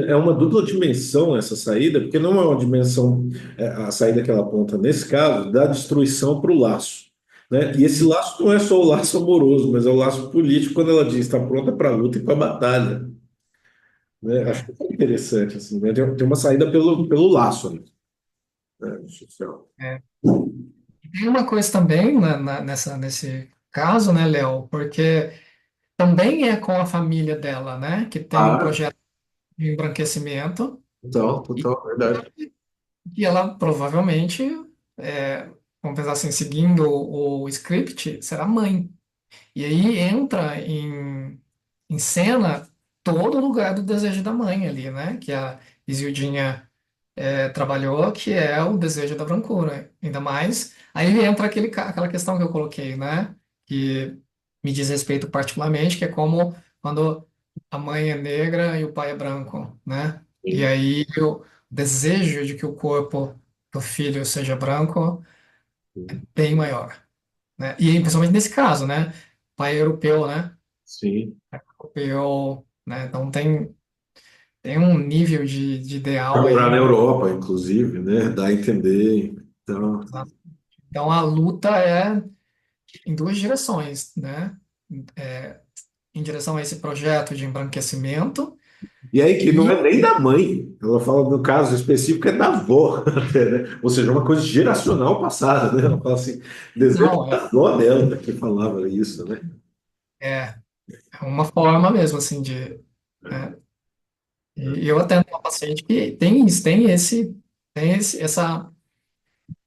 é uma dupla dimensão essa saída, porque não é uma dimensão, a saída que ela aponta nesse caso, da destruição para o laço, né? E esse laço não é só o laço amoroso, mas é o laço político, quando ela diz está pronta para a luta e para a batalha, né? Acho É, que é interessante, assim, né? Tem uma saída pelo laço, né? Social. é. Tem uma coisa também nesse caso, né, Léo? Porque também é com a família dela, né? Que tem um Ah, projeto de embranquecimento total, e total, verdade. que ela provavelmente, é, vamos pensar assim, seguindo o script, será mãe. E aí entra em cena todo o lugar do desejo da mãe ali, né? Que a Isildinha trabalhou, que é o desejo da brancura. Ainda mais. Aí entra aquela questão que eu coloquei, né? Que me diz respeito particularmente, que é como quando a mãe é negra e o pai é branco, né? E Sim, aí o desejo de que o corpo do filho seja branco sim. bem maior, né? E principalmente nesse caso, né? Pai europeu, né? Sim. Europeu, né? Então tem um nível de Para ideal morar na aí. Europa, inclusive, né? Dá a entender. Então, Então a luta é em duas direções, né? É, em direção a esse projeto de embranquecimento e aí que não e é nem da mãe, ela fala no caso específico é da avó, até, né? Ou seja, uma coisa geracional passada, né? Ela fala assim, desejo não, da avó dela que falava isso, né? é, é uma forma mesmo assim de, né? E eu atendo uma paciente que tem isso, essa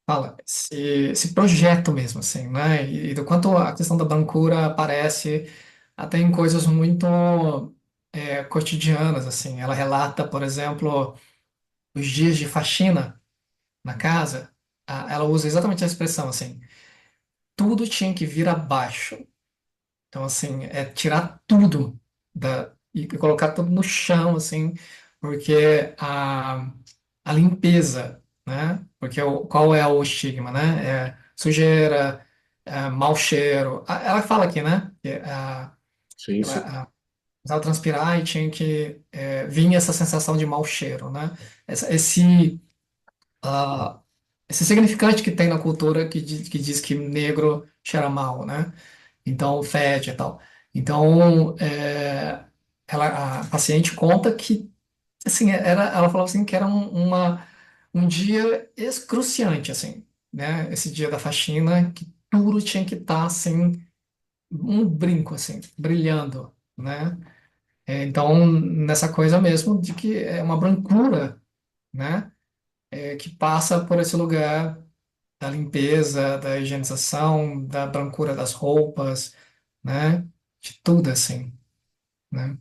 fala, esse projeto mesmo, assim, né? E do quanto a questão da brancura aparece até em coisas muito cotidianas, assim. Ela relata, por exemplo, os dias de faxina na casa. Ela usa exatamente a expressão, assim, tudo tinha que vir abaixo. Então, assim, é tirar tudo e colocar tudo no chão, assim, porque a limpeza, né? Porque qual é o estigma, né? É sujeira, mau cheiro. Ela fala aqui, né? Que Sim, sim. ela precisava transpirar e tinha que vir essa sensação de mau cheiro, né? Esse ah, esse significante que tem na cultura que diz que negro cheira mal, né? Então fede e tal. Então a paciente conta que assim ela falou assim que era um dia excruciante assim, né? Esse dia da faxina que tudo tinha que estar assim um brinco assim, brilhando, né? Então nessa coisa mesmo de que é uma brancura, né? Que passa por esse lugar da limpeza, da higienização, da brancura das roupas, né? De tudo assim, né?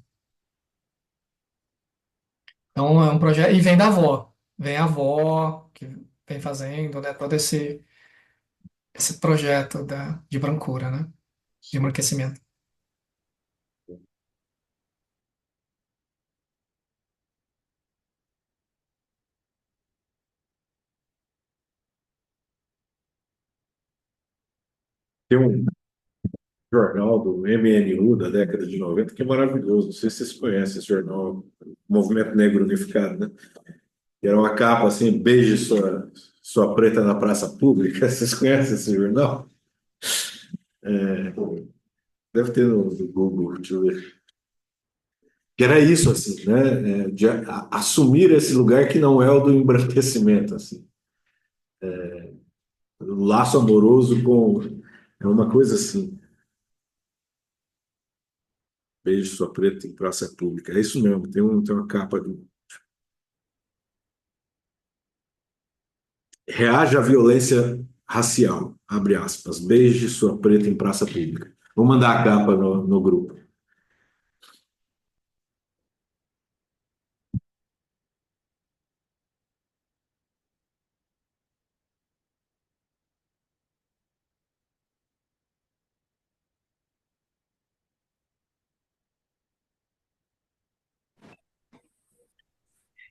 Então é um projeto e vem da avó, vem a avó que vem fazendo, né? Todo esse projeto de brancura, né? De embranquecimento. Tem um jornal do MNU da década de 90 que é maravilhoso. Não sei se vocês conhecem esse jornal, Movimento Negro Unificado, né? Que era uma capa assim, beije sua preta na praça pública. Vocês conhecem esse jornal? Deve ter no Google, deixa eu ver. Que era isso, assim, né? De assumir esse lugar que não é o do embranquecimento, assim. O laço amoroso com. É uma coisa assim. Beijo sua preta em praça pública. É isso mesmo, tem uma capa do. Reaja à violência racial, abre aspas. Beije sua preta em praça pública. Vou mandar a capa no grupo.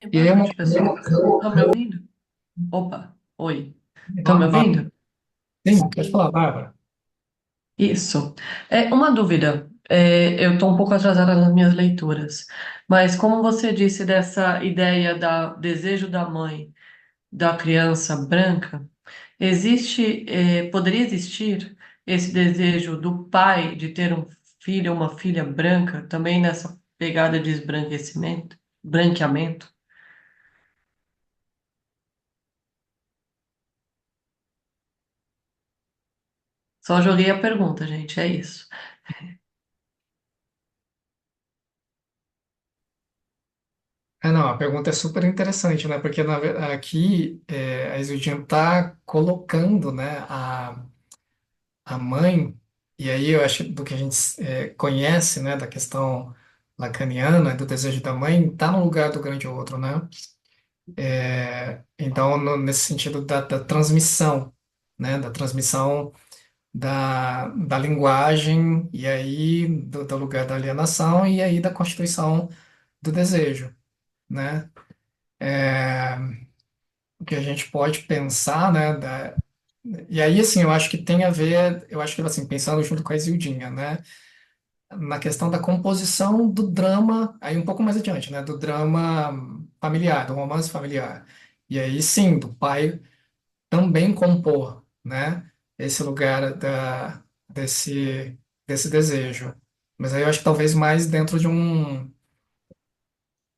E aí Boa é uma. noite, pessoal. Estão me ouvindo? Opa, oi. Estão me uma- ouvindo? Sim, pode falar, Bárbara. Isso. É uma dúvida. Eu estou um pouco atrasada nas minhas leituras, mas como você disse dessa ideia da desejo da mãe da criança branca, poderia existir esse desejo do pai de ter um filho ou uma filha branca, também nessa pegada de esbranquecimento, branqueamento? Só joguei a pergunta, gente, é isso. Não, a pergunta é super interessante, né? Porque aqui a Isildinha está colocando, né, a mãe, e aí eu acho do que a gente conhece, né, da questão lacaniana, do desejo da mãe, está no lugar do grande outro, né? Então, nesse sentido da transmissão, né? Da transmissão da linguagem, e aí do lugar da alienação, e aí da constituição do desejo, né? O que a gente pode pensar, né? E aí, assim, eu acho que tem a ver, eu acho que, assim, pensando junto com a Isildinha, né? Na questão da composição do drama, aí um pouco mais adiante, né? Do drama familiar, do romance familiar. E aí, sim, do pai também compor, né? Esse lugar desse desejo. Mas aí eu acho que talvez mais dentro de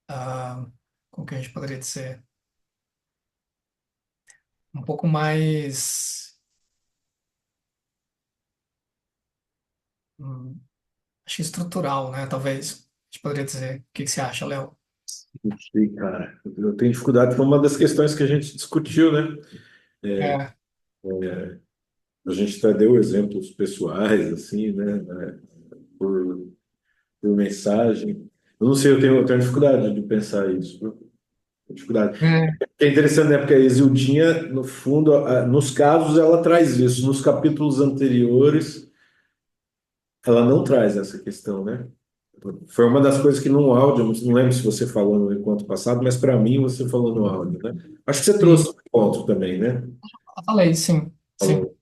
ah, como que a gente poderia dizer? Um pouco mais, hum, acho que estrutural, né? Talvez, a gente poderia dizer. O que que você acha, Léo? Não sei, cara. Eu tenho dificuldade, foi uma das questões que a gente discutiu, né? É, A gente até deu exemplos pessoais, assim, né? Por, por mensagem. Eu não sei, eu tenho dificuldade de pensar isso. Viu? Tenho dificuldade. é, É interessante, né? Porque a Isildinha, no fundo, nos casos, ela traz isso. Nos capítulos anteriores, ela não traz essa questão, né? Foi uma das coisas que no áudio, não lembro se você falou no encontro passado, mas para mim você falou no áudio, né? Acho que você sim. trouxe um ponto também, né? Eu falei, sim, sim. Falou.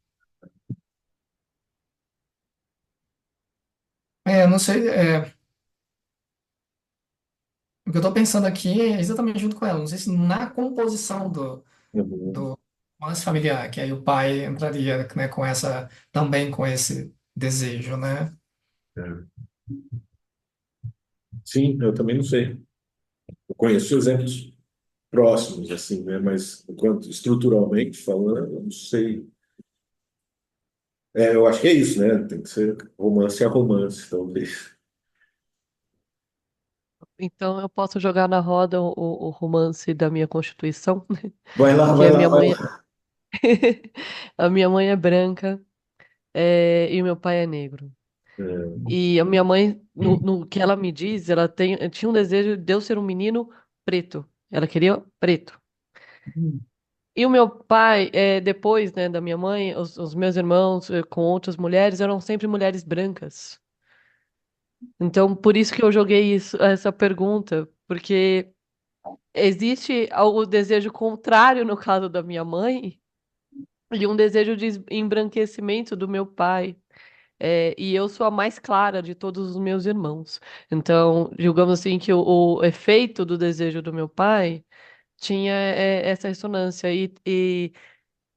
Não sei, o que eu estou pensando aqui é exatamente junto com ela. Não sei se na composição Uhum. do romance familiar, que aí o pai entraria, né, com essa, também com esse desejo, né? É. Sim, eu também não sei. Eu conheço exemplos próximos, assim, né? Mas enquanto estruturalmente falando, eu não sei. Eu acho que é isso, né? Tem que ser romance a romance, talvez. Então eu posso jogar na roda o romance da minha Constituição, Vai lá, que vai a lá, minha vai mãe, lá. a minha mãe é branca, e o meu pai é negro. É, E a minha mãe, no que ela me diz, tinha um desejo de eu ser um menino preto. Ela queria preto. Hum. E o meu pai, depois, né, da minha mãe, os meus irmãos, com outras mulheres, eram sempre mulheres brancas. Então, por isso que eu joguei essa pergunta, porque existe o desejo contrário no caso da minha mãe e um desejo de embranquecimento do meu pai. E eu sou a mais clara de todos os meus irmãos. Então, digamos assim que o efeito do desejo do meu pai tinha essa ressonância. E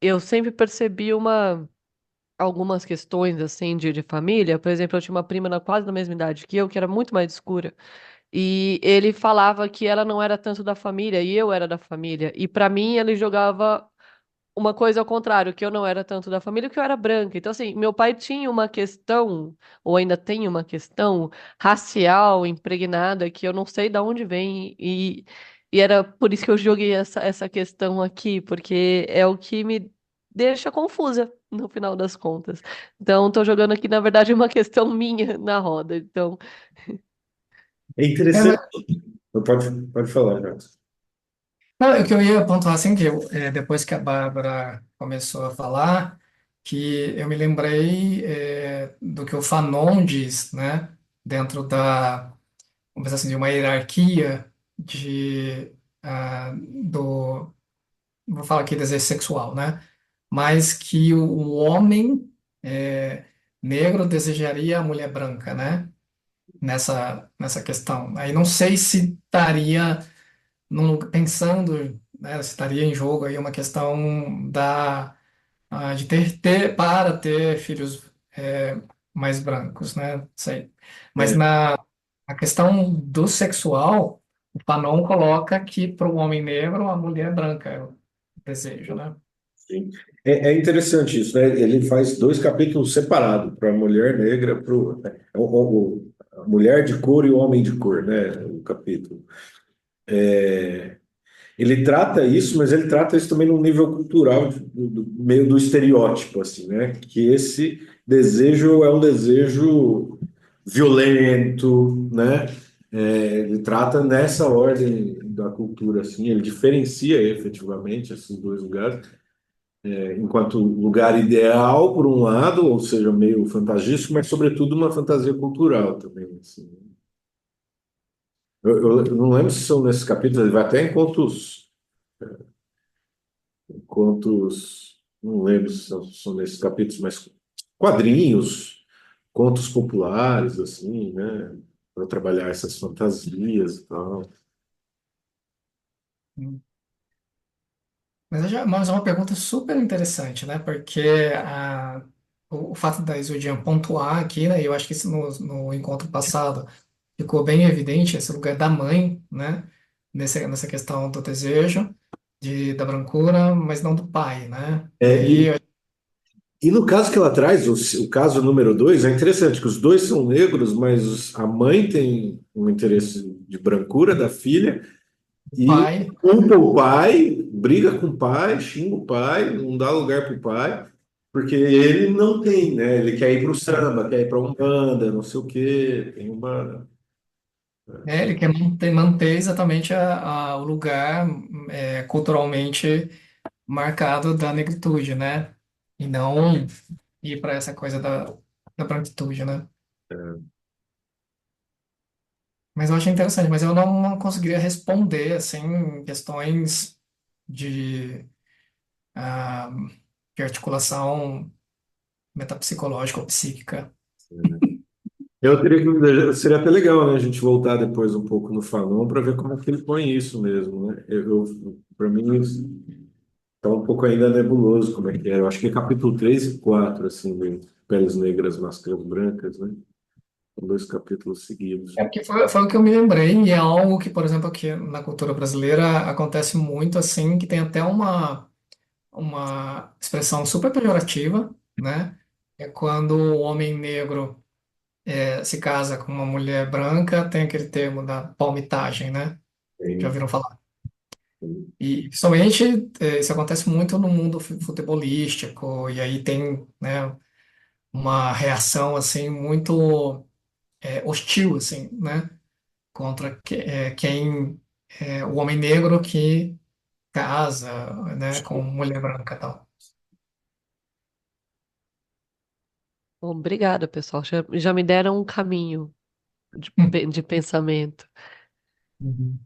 eu sempre percebi algumas questões assim de família. Por exemplo, eu tinha uma prima quase da mesma idade que eu, que era muito mais escura. E ele falava que ela não era tanto da família e eu era da família. E pra mim ele jogava uma coisa ao contrário, que eu não era tanto da família, que eu era branca. Então, assim, meu pai tinha uma questão, ou ainda tem uma questão racial impregnada que eu não sei de onde vem. E era por isso que eu joguei essa questão aqui, porque é o que me deixa confusa no final das contas. Então, tô jogando aqui, na verdade, uma questão minha na roda. Então, é Mas, interessante. Pode falar, Jacques. não, o que eu ia pontuar assim, que depois que a Bárbara começou a falar, que eu me lembrei do que o Fanon diz, né? Dentro vamos dizer assim, de uma hierarquia do, vou falar aqui desejo sexual, né? Mas que o homem negro desejaria a mulher branca, né? Nessa questão. Aí não sei se estaria pensando, né, se estaria em jogo aí uma questão de para ter filhos mais brancos, né? Não sei. Mas É, na questão do sexual, o Fanon coloca que para o homem negro a mulher branca é o desejo, né? sim. É interessante isso, né? Ele faz dois capítulos separados para a mulher negra, a mulher de cor e o homem de cor, né? O capítulo. Ele trata isso, mas ele trata isso também num nível cultural, meio do estereótipo, assim, né? Que esse desejo é um desejo violento, né? Ele trata nessa ordem da cultura, assim, ele diferencia efetivamente esses dois lugares, enquanto lugar ideal, por um lado, ou seja, meio fantagístico, mas sobretudo uma fantasia cultural também, assim. Eu não lembro se são nesses capítulos, ele vai até em contos, não lembro se são nesses capítulos, mas quadrinhos, contos populares, assim, né? Para trabalhar essas fantasias e tal. Mas é uma pergunta super interessante, né? Porque o fato da Isoldian pontuar aqui, né? Eu acho que isso no encontro passado ficou bem evidente, esse lugar da mãe, né? Nessa questão do desejo, da brancura, mas não do pai, né? E É, aí, e no caso que ela traz, o caso número dois, é interessante que os dois são negros, mas a mãe tem um interesse de brancura da filha o e pai, culpa o pai, briga com o pai, xinga o pai, não dá lugar para o pai, porque ele não tem, né? Ele quer ir para o samba, quer ir para Umbanda, não sei o quê. Tem uma. ele quer manter exatamente o lugar culturalmente marcado da negritude, né? E não ir para essa coisa da branquitude, né? Mas eu achei interessante, mas eu não conseguiria responder, assim, questões de, ah, de articulação metapsicológica ou psíquica. Eu teria que. Seria até legal, né? A gente voltar depois um pouco no Fanon para ver como é que ele põe isso mesmo, né? Para mim, está um pouco ainda nebuloso como é que é. Eu acho que é capítulo 3 e 4 assim, de Peles Negras, Máscaras Brancas, né? São dois capítulos seguidos. É porque foi o que eu me lembrei, e é algo que, por exemplo, aqui na cultura brasileira acontece muito, assim, que tem até uma expressão super pejorativa, né? É quando o homem negro se casa com uma mulher branca, tem aquele termo da palmitagem, né? Já Tem- ouviram falar? tem- E principalmente isso acontece muito no mundo futebolístico, e aí tem, né, uma reação assim muito hostil assim, né, contra quem o homem negro que casa, né, com mulher branca e tal. Bom, obrigada, pessoal. Já me deram um caminho de pensamento. Uhum.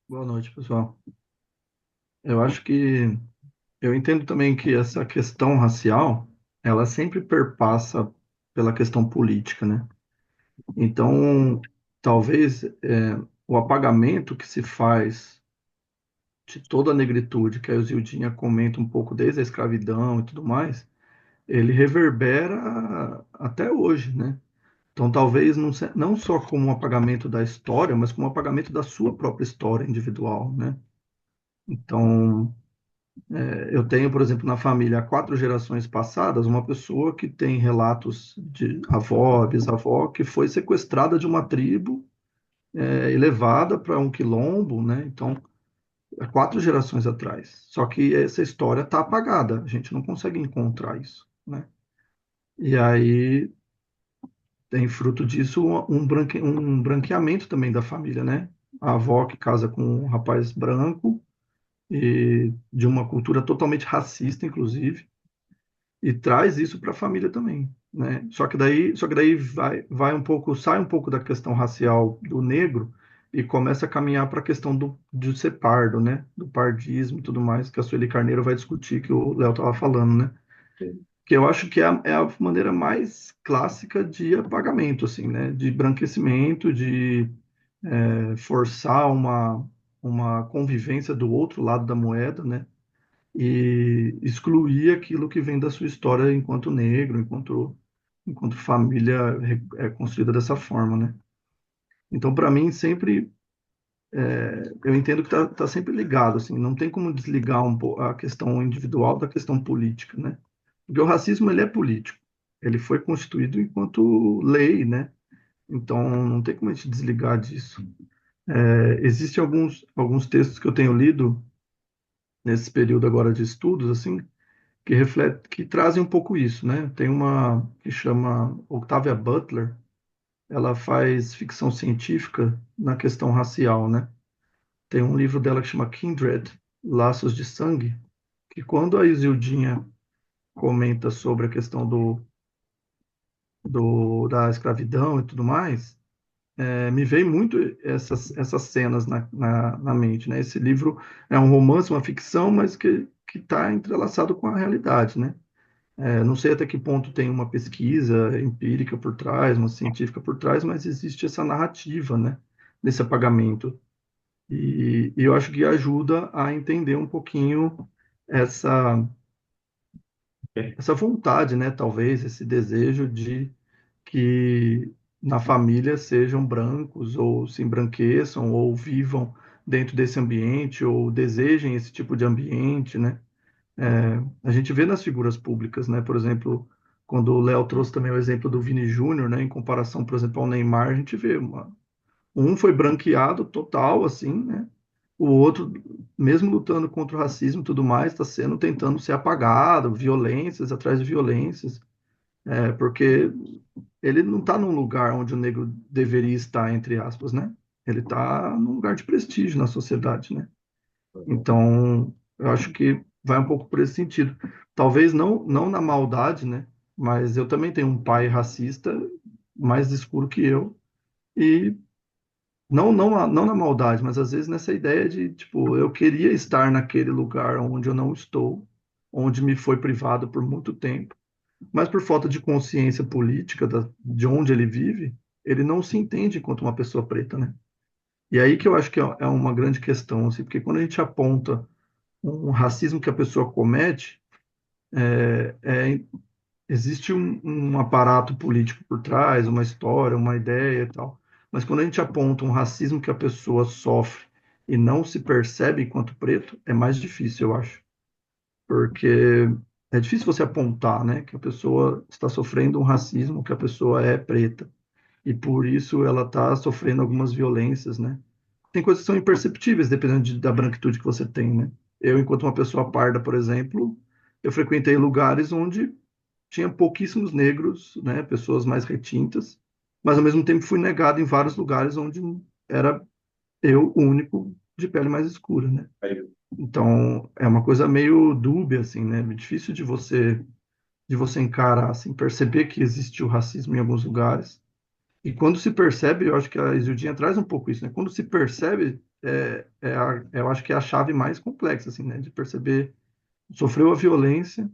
Boa noite, pessoal. Eu acho que eu entendo também que essa questão racial, ela sempre perpassa pela questão política, né? Então, talvez o apagamento que se faz de toda a negritude, que a Zildinha comenta um pouco desde a escravidão e tudo mais, ele reverbera até hoje, né? Então, talvez não só como um apagamento da história, mas como um apagamento da sua própria história individual, né? Então, eu tenho, por exemplo, na família, há 4 gerações passadas, uma pessoa que tem relatos de avó, bisavó, que foi sequestrada de uma tribo, e levada para um quilombo, né? Então, há 4 gerações atrás. Só que essa história está apagada, a gente não consegue encontrar isso, né? E aí tem fruto disso um branqueamento também da família, né? A avó que casa com um rapaz branco, e de uma cultura totalmente racista, inclusive, e traz isso para a família também. né? Só que daí vai um pouco, sai um pouco da questão racial do negro e começa a caminhar para a questão de ser pardo, né? Do pardismo e tudo mais, que a Sueli Carneiro vai discutir, que o Léo estava falando, né? Que eu acho que é a maneira mais clássica de apagamento, assim, né? De embranquecimento, de forçar uma convivência do outro lado da moeda, né? E excluir aquilo que vem da sua história enquanto negro, enquanto família é construída dessa forma, né? Então, para mim, sempre eu entendo que tá sempre ligado, assim, não tem como desligar a questão individual da questão política, né? Porque o racismo ele é político, ele foi constituído enquanto lei, né? Então, não tem como a gente desligar disso. Existem alguns textos que eu tenho lido nesse período agora de estudos, assim, que trazem um pouco isso, né? Tem uma que chama Octavia Butler, ela faz ficção científica na questão racial, né? Tem um livro dela que chama Kindred, Laços de Sangue, que quando a Isildinha comenta sobre a questão da escravidão e tudo mais, me veio muito essas cenas na mente, né? Esse livro é um romance, uma ficção, mas que está entrelaçado com a realidade, né? Não sei até que ponto tem uma pesquisa empírica por trás, uma científica por trás, mas existe essa narrativa, né, desse apagamento. E eu acho que ajuda a entender um pouquinho essa, essa vontade, né, talvez, esse desejo de que na família sejam brancos, ou se embranqueçam, ou vivam dentro desse ambiente, ou desejem esse tipo de ambiente, né? A gente vê nas figuras públicas, né? Por exemplo, quando o Léo trouxe também o exemplo do Vini Júnior, né? Em comparação, por exemplo, ao Neymar, a gente vê um foi branqueado total, assim, né? O outro, mesmo lutando contra o racismo e tudo mais, está tentando ser apagado, violências atrás de violências, porque ele não está num lugar onde o negro deveria estar, entre aspas, né? Ele está num lugar de prestígio na sociedade, né? Então, eu acho que vai um pouco por esse sentido. Talvez não na maldade, né? Mas eu também tenho um pai racista mais escuro que eu. E não na maldade, mas às vezes nessa ideia de, tipo, eu queria estar naquele lugar onde eu não estou, onde me foi privado por muito tempo. Mas por falta de consciência política de onde ele vive, ele não se entende enquanto uma pessoa preta, né? E aí que eu acho que é uma grande questão, assim, porque quando a gente aponta um racismo que a pessoa comete, é, é, existe um aparato político por trás, uma história, uma ideia e tal. Mas quando a gente aponta um racismo que a pessoa sofre e não se percebe enquanto preto, é mais difícil, eu acho. Porque é difícil você apontar, né, que a pessoa está sofrendo um racismo, que a pessoa é preta. E por isso ela está sofrendo algumas violências, né? Tem coisas que são imperceptíveis, dependendo da branquitude que você tem, né? Eu, enquanto uma pessoa parda, por exemplo, eu frequentei lugares onde tinha pouquíssimos negros, né? Pessoas mais retintas, mas ao mesmo tempo fui negado em vários lugares onde era eu o único de pele mais escura, né? Então, é uma coisa meio dúbia, assim, né? Difícil de você encarar, assim, perceber que existe o racismo em alguns lugares. E quando se percebe, eu acho que a Isildinha traz um pouco isso, né? Quando se percebe, eu acho que é a chave mais complexa, assim, né? De perceber, sofreu a violência,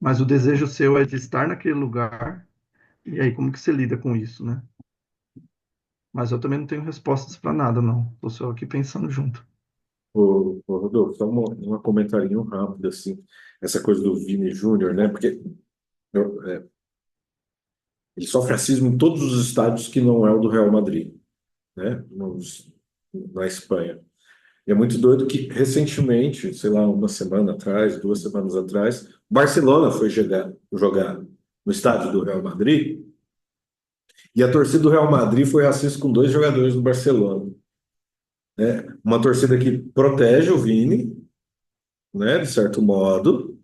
mas o desejo seu é de estar naquele lugar, e aí como que você lida com isso, né? Mas eu também não tenho respostas para nada, não. Estou só aqui pensando junto. Rodolfo, só um comentarinho rápido, assim, essa coisa do Vini Júnior, né? Porque ele sofre racismo em todos os estádios que não é o do Real Madrid, né? Na Espanha. E é muito doido que, recentemente, sei lá, uma semana atrás, 2 semanas atrás, o Barcelona foi jogar no estádio do Real Madrid e a torcida do Real Madrid foi racista com 2 jogadores do Barcelona, né? Uma torcida que protege o Vini, né, de certo modo,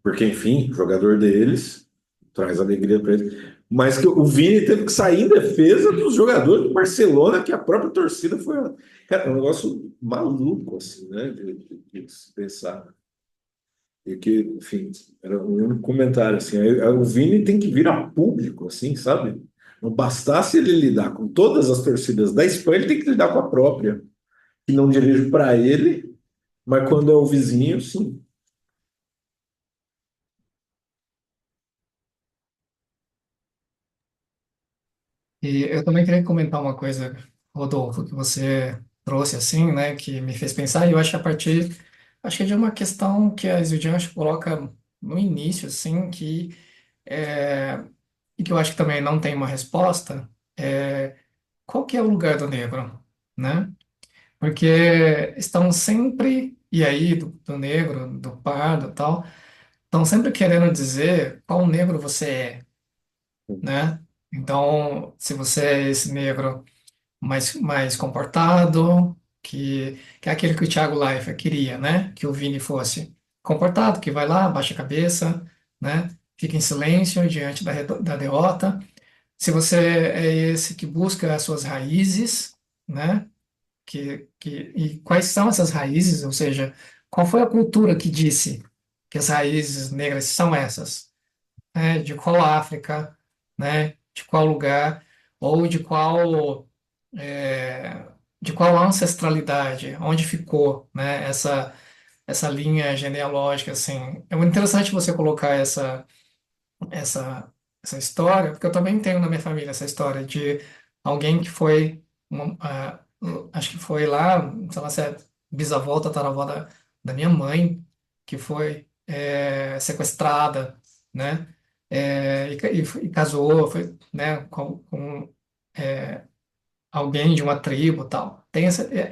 porque, enfim, jogador deles, traz alegria para eles. Mas que o Vini teve que sair em defesa dos jogadores do Barcelona, que a própria torcida foi. Cara, é um negócio maluco, assim, né? De se pensar. E que, enfim, era o único comentário, assim. Aí o Vini tem que vir a público, assim, sabe? Não bastasse ele lidar com todas as torcidas da Espanha, ele tem que lidar com a própria, que não dirige para ele, mas quando é o vizinho, sim. E eu também queria comentar uma coisa, Rodolfo, que você trouxe assim, né, que me fez pensar, e eu acho que acho que é de uma questão que a Zildjian coloca no início, assim, é, e que eu acho que também não tem uma resposta, é qual que é o lugar do negro, né? Porque estão sempre, e aí do negro, do pardo e tal, estão sempre querendo dizer qual negro você é, né? Então, se você é esse negro mais comportado, que é aquele que o Thiago Leifert queria, né? Que o Vini fosse comportado, que vai lá, baixa a cabeça, né? Fica em silêncio diante da derrota. Se você é esse que busca as suas raízes, né? E quais são essas raízes? Ou seja, qual foi a cultura que disse que as raízes negras são essas? Né? De qual África, né? De qual lugar? Ou é, de qual ancestralidade? Onde ficou, né? Essa linha genealógica, assim. É muito interessante você colocar essa, essa história, porque eu também tenho na minha família essa história de alguém que foi, acho que foi lá, sei lá se é bisavó, tataravó da minha mãe, que foi sequestrada, né? E casou, foi, né, com alguém de uma tribo, tal.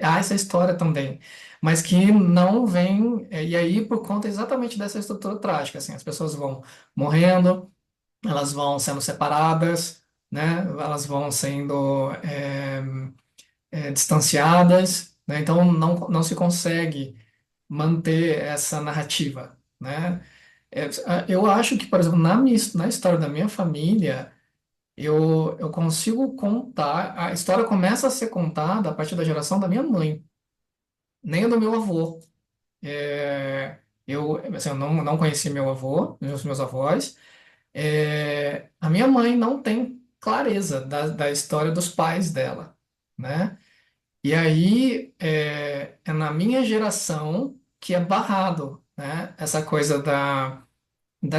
Há essa história também, mas que não vem, e aí por conta exatamente dessa estrutura trágica, assim, as pessoas vão morrendo, elas vão sendo separadas, né? Elas vão sendo distanciadas, né? Então não se consegue manter essa narrativa, né? Eu acho que, por exemplo, na história da minha família, eu consigo contar, a história começa a ser contada a partir da geração da minha mãe, nem do meu avô. Eu não conheci meu avô, os meus avós. A minha mãe não tem clareza da história dos pais dela, né? E aí é na minha geração que é barrado, né? Essa coisa da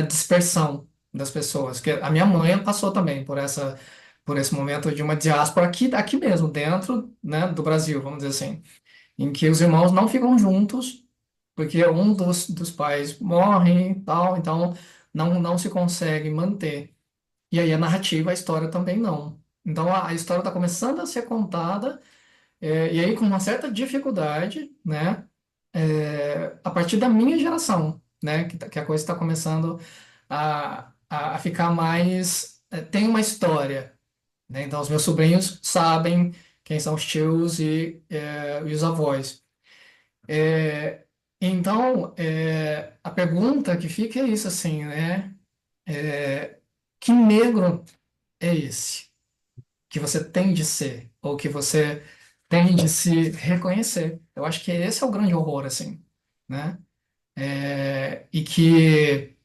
dispersão das pessoas. Que a minha mãe passou também por esse momento de uma diáspora aqui mesmo, dentro, né, do Brasil, vamos dizer assim, em que os irmãos não ficam juntos porque um dos pais morre e tal, então não se consegue manter. E aí a narrativa, a história também não. Então a história está começando a ser contada, e aí com uma certa dificuldade, né? A partir da minha geração, né? Que a coisa está começando a ficar mais. Tem uma história, né? Então os meus sobrinhos sabem quem são os tios e os avós. É, então, a pergunta que fica é isso, assim, né? Que negro é esse que você tem de ser, ou que você tem de se reconhecer? Eu acho que esse é o grande horror, assim, né? É, e que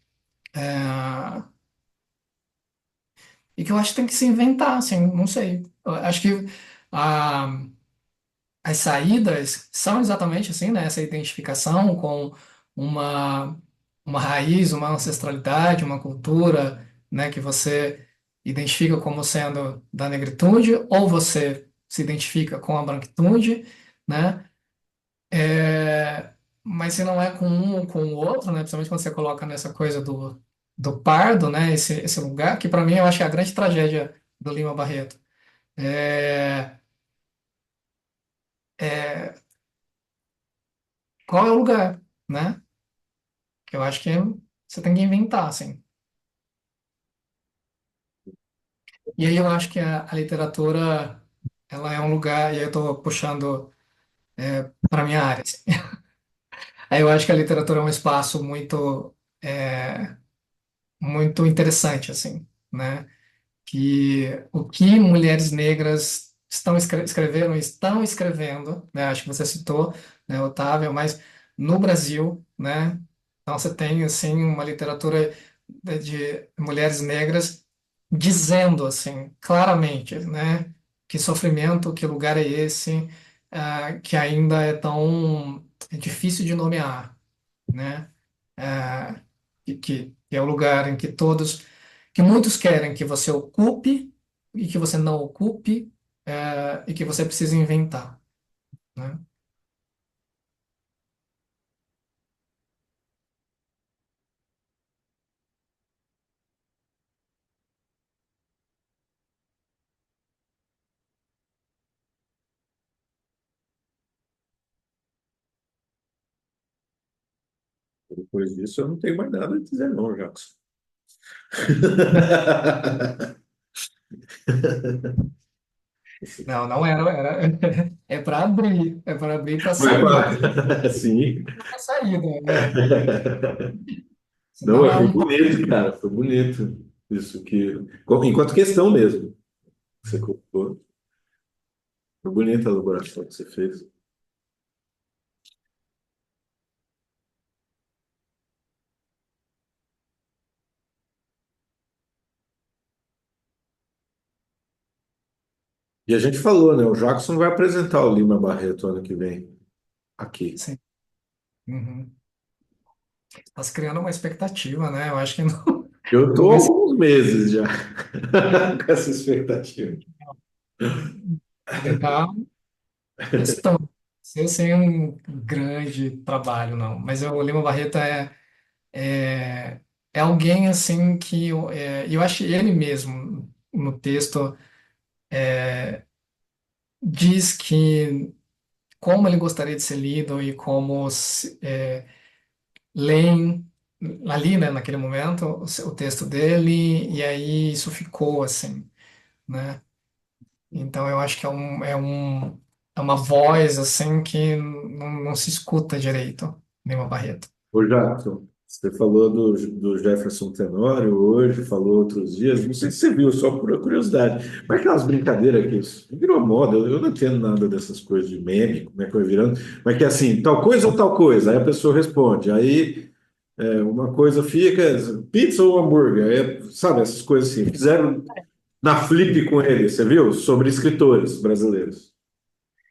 eu acho que tem que se inventar, assim, não sei. Eu acho que a, as saídas são exatamente assim, né? Essa identificação com uma, uma raiz, uma ancestralidade, uma cultura, né? Que você identifica como sendo da negritude, ou você se identifica com a branquitude, né? É, mas se não é com um ou com o outro, né? Principalmente quando você coloca nessa coisa do pardo, né? Esse lugar, que para mim eu acho que é a grande tragédia do Lima Barreto. É, é, qual é o lugar, né? Que eu acho que você tem que inventar, assim. E aí eu acho que a literatura, ela é um lugar, e aí eu estou puxando para minha área, assim. Aí eu acho que a literatura é um espaço é, muito interessante, assim, né? Que o que mulheres negras escreveram e estão escrevendo, né? Acho que você citou, né, Otávio, mas no Brasil, né? Então você tem assim uma literatura de mulheres negras dizendo assim claramente, né, que sofrimento, que lugar é esse, que ainda é tão difícil de nomear, né? Ah, que é o lugar em que que muitos querem que você ocupe e que você não ocupe, e que você precisa inventar, né? Depois disso, eu não tenho mais nada a dizer, não, Jackson. Não, não é para abrir para Vai sair, para... Sim. para saída, né? Não, Senão é foi um, bonito, cara. Foi bonito. Isso que. Enquanto questão mesmo, que você colocou. Foi bonita a elaboração que você fez. E a gente falou, né? O Jackson vai apresentar o Lima Barreto ano que vem aqui. sim. Uhum. Estás criando uma expectativa, né? Eu acho que não, Eu não estou há vai ser alguns meses já com essa expectativa. ele tá testando. Ser sem um grande trabalho, não. Mas o Lima Barreto é, é alguém assim que eu acho ele mesmo no texto diz que como ele gostaria de ser lido e como leem ali, né, naquele momento, o texto dele, e aí isso ficou assim, né? Então eu acho que é uma voz assim que não se escuta direito, Lima Barreto. Ô, Jackson, você falou do Jefferson Tenório hoje, falou outros dias, não sei se você viu, só por curiosidade, mas aquelas brincadeiras que isso virou moda, eu não entendo nada dessas coisas de meme, como é que vai virando, mas que é assim, tal coisa ou tal coisa, aí a pessoa responde, aí uma coisa fica, pizza ou hambúrguer, aí, sabe, essas coisas assim, fizeram na Flip com ele, você viu? Sobre escritores brasileiros.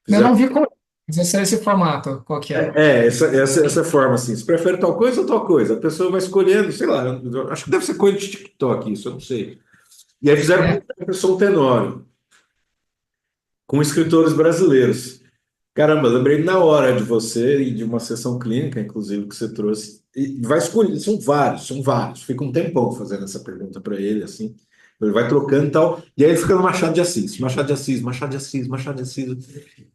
Eu Fizeram não vi como esse formato, qual que é? essa forma assim. Você prefere tal coisa ou tal coisa? A pessoa vai escolhendo, sei lá, eu acho que deve ser coisa de TikTok isso, eu não sei. E aí fizeram com É, o Jefferson Tenório, com escritores brasileiros. Caramba, lembrei na hora de você e de uma sessão clínica, inclusive, que você trouxe. E vai escolher, são vários. Fica um tempão fazendo essa pergunta para ele, assim. Ele vai trocando e tal. E aí ele fica no Machado de Assis, Machado de Assis, Machado de Assis, Machado de Assis.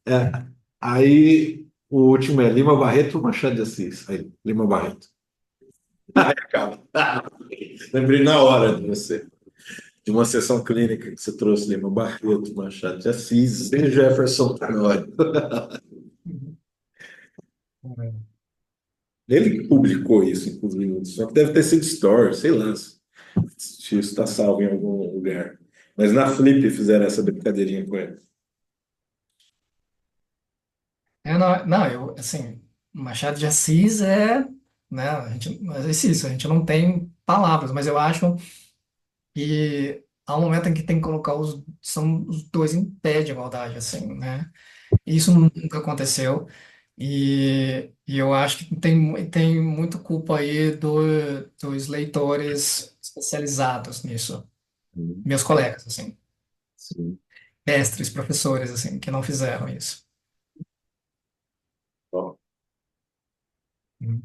É, aí o último é Lima Barreto, Machado de Assis. Aí, Lima Barreto. Aí acaba. Lembrei na hora de você. De uma sessão clínica que você trouxe Lima Barreto, Machado de Assis e Jefferson Tenório. Ele que publicou isso, inclusive, só que deve ter sido story, sei lá, se isso está salvo em algum lugar. Mas na Flip fizeram essa brincadeirinha com ele. não, eu, assim, Machado de Assis né, mas é isso, a gente não tem palavras, mas eu acho que há um momento em que tem que colocar são os dois em pé de igualdade, assim, né? E isso nunca aconteceu. E eu acho que tem muito culpa aí dos leitores especializados nisso. Sim, Meus colegas, assim, sim. mestres, professores, assim, que não fizeram isso. Ó, Hum.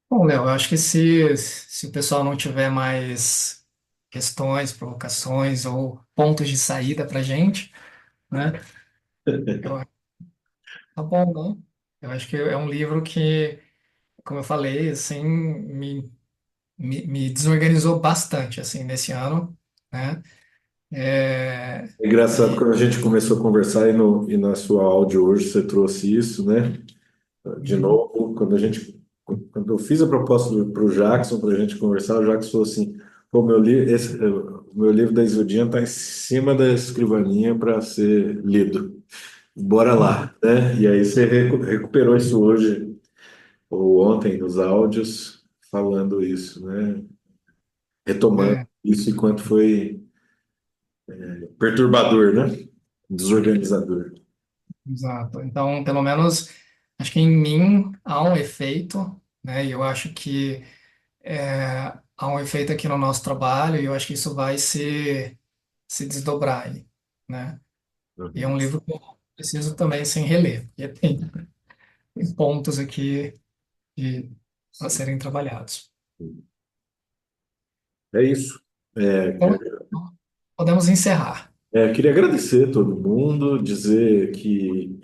Bom, Léo, eu acho que se o pessoal não tiver mais questões, provocações ou pontos de saída para gente, né? Eu, tá bom, né? Eu acho que é um livro que, como eu falei, assim, me desorganizou bastante, assim, nesse ano, né? é engraçado E quando a gente começou a conversar e na sua áudio hoje você trouxe isso, né? De uhum, novo, quando eu fiz a proposta para o Jackson, para a gente conversar, o Jackson falou assim: pô, meu livro, O meu livro da Isildinha está em cima da escrivaninha para ser lido. Bora lá, né? E aí você recuperou isso hoje ou ontem nos áudios, falando isso, né? Retomando É, isso enquanto foi perturbador, né? Desorganizador. exato. Então, pelo menos, acho que em mim há um efeito, né? E eu acho que há um efeito aqui no nosso trabalho e eu acho que isso vai se desdobrar aí, né? E é Uhum. um livro que eu preciso também sem reler, porque tem pontos aqui a serem trabalhados. É isso. Então, podemos encerrar. Queria agradecer a todo mundo, dizer que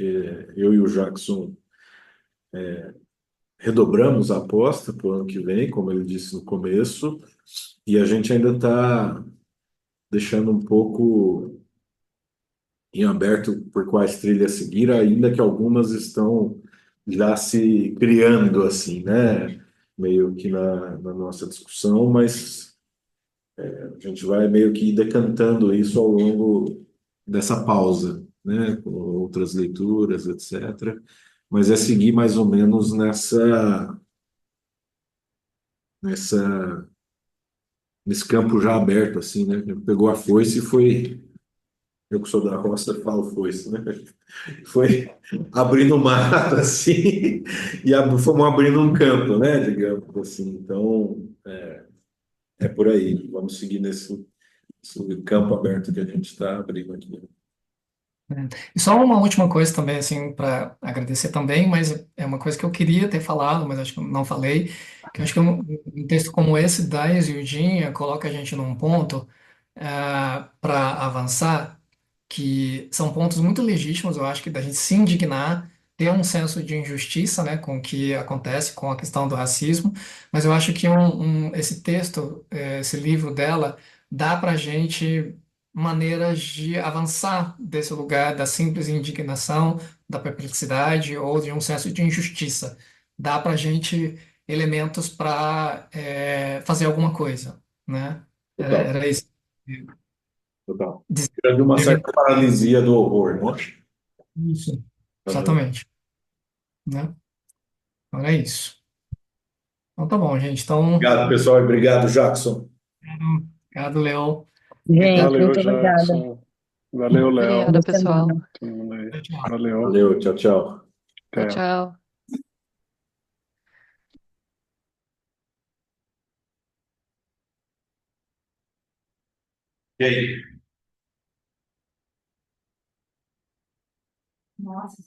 eu e o Jackson redobramos a aposta para o ano que vem, como ele disse no começo, e a gente ainda está deixando um pouco em aberto por quais trilhas seguir, ainda que algumas estão já se criando assim, né? Meio que na nossa discussão, mas a gente vai meio que decantando isso ao longo dessa pausa, né? Com outras leituras, etc. Mas é seguir mais ou menos nessa nesse campo já aberto, assim, né? Pegou a foice e foi. Eu que sou da roça, falo foice, né? Foi abrindo mato, assim, e fomos abrindo um campo, né? Digamos assim. Então, é por aí. Vamos seguir nesse campo aberto que a gente está abrindo aqui. E só uma última coisa também, assim, para agradecer também, mas é uma coisa que eu queria ter falado, mas acho que eu não falei, que eu acho que um texto como esse da Exildinha coloca a gente num ponto para avançar, que são pontos muito legítimos, eu acho que da gente se indignar, ter um senso de injustiça, né, com o que acontece com a questão do racismo, mas eu acho que esse texto, esse livro dela, dá para a gente maneiras de avançar desse lugar da simples indignação, da perplexidade ou de um senso de injustiça. Dá para a gente elementos para fazer alguma coisa, né? Total, Era isso. total. Dizer. De uma certa paralisia do horror, né? Isso, Aham. exatamente, né? Então é isso. Então tá bom, gente. Então, Obrigado, pessoal, e obrigado, Jackson. obrigado, Léo. Gente, Obrigado. Valeu, muito obrigada. Jackson. Valeu, Léo. Obrigada, Boa pessoal. semana. Todo mundo aí. Tchau, tchau. Valeu. Valeu, tchau, tchau. Tchau, Até. tchau. E aí? Nossa,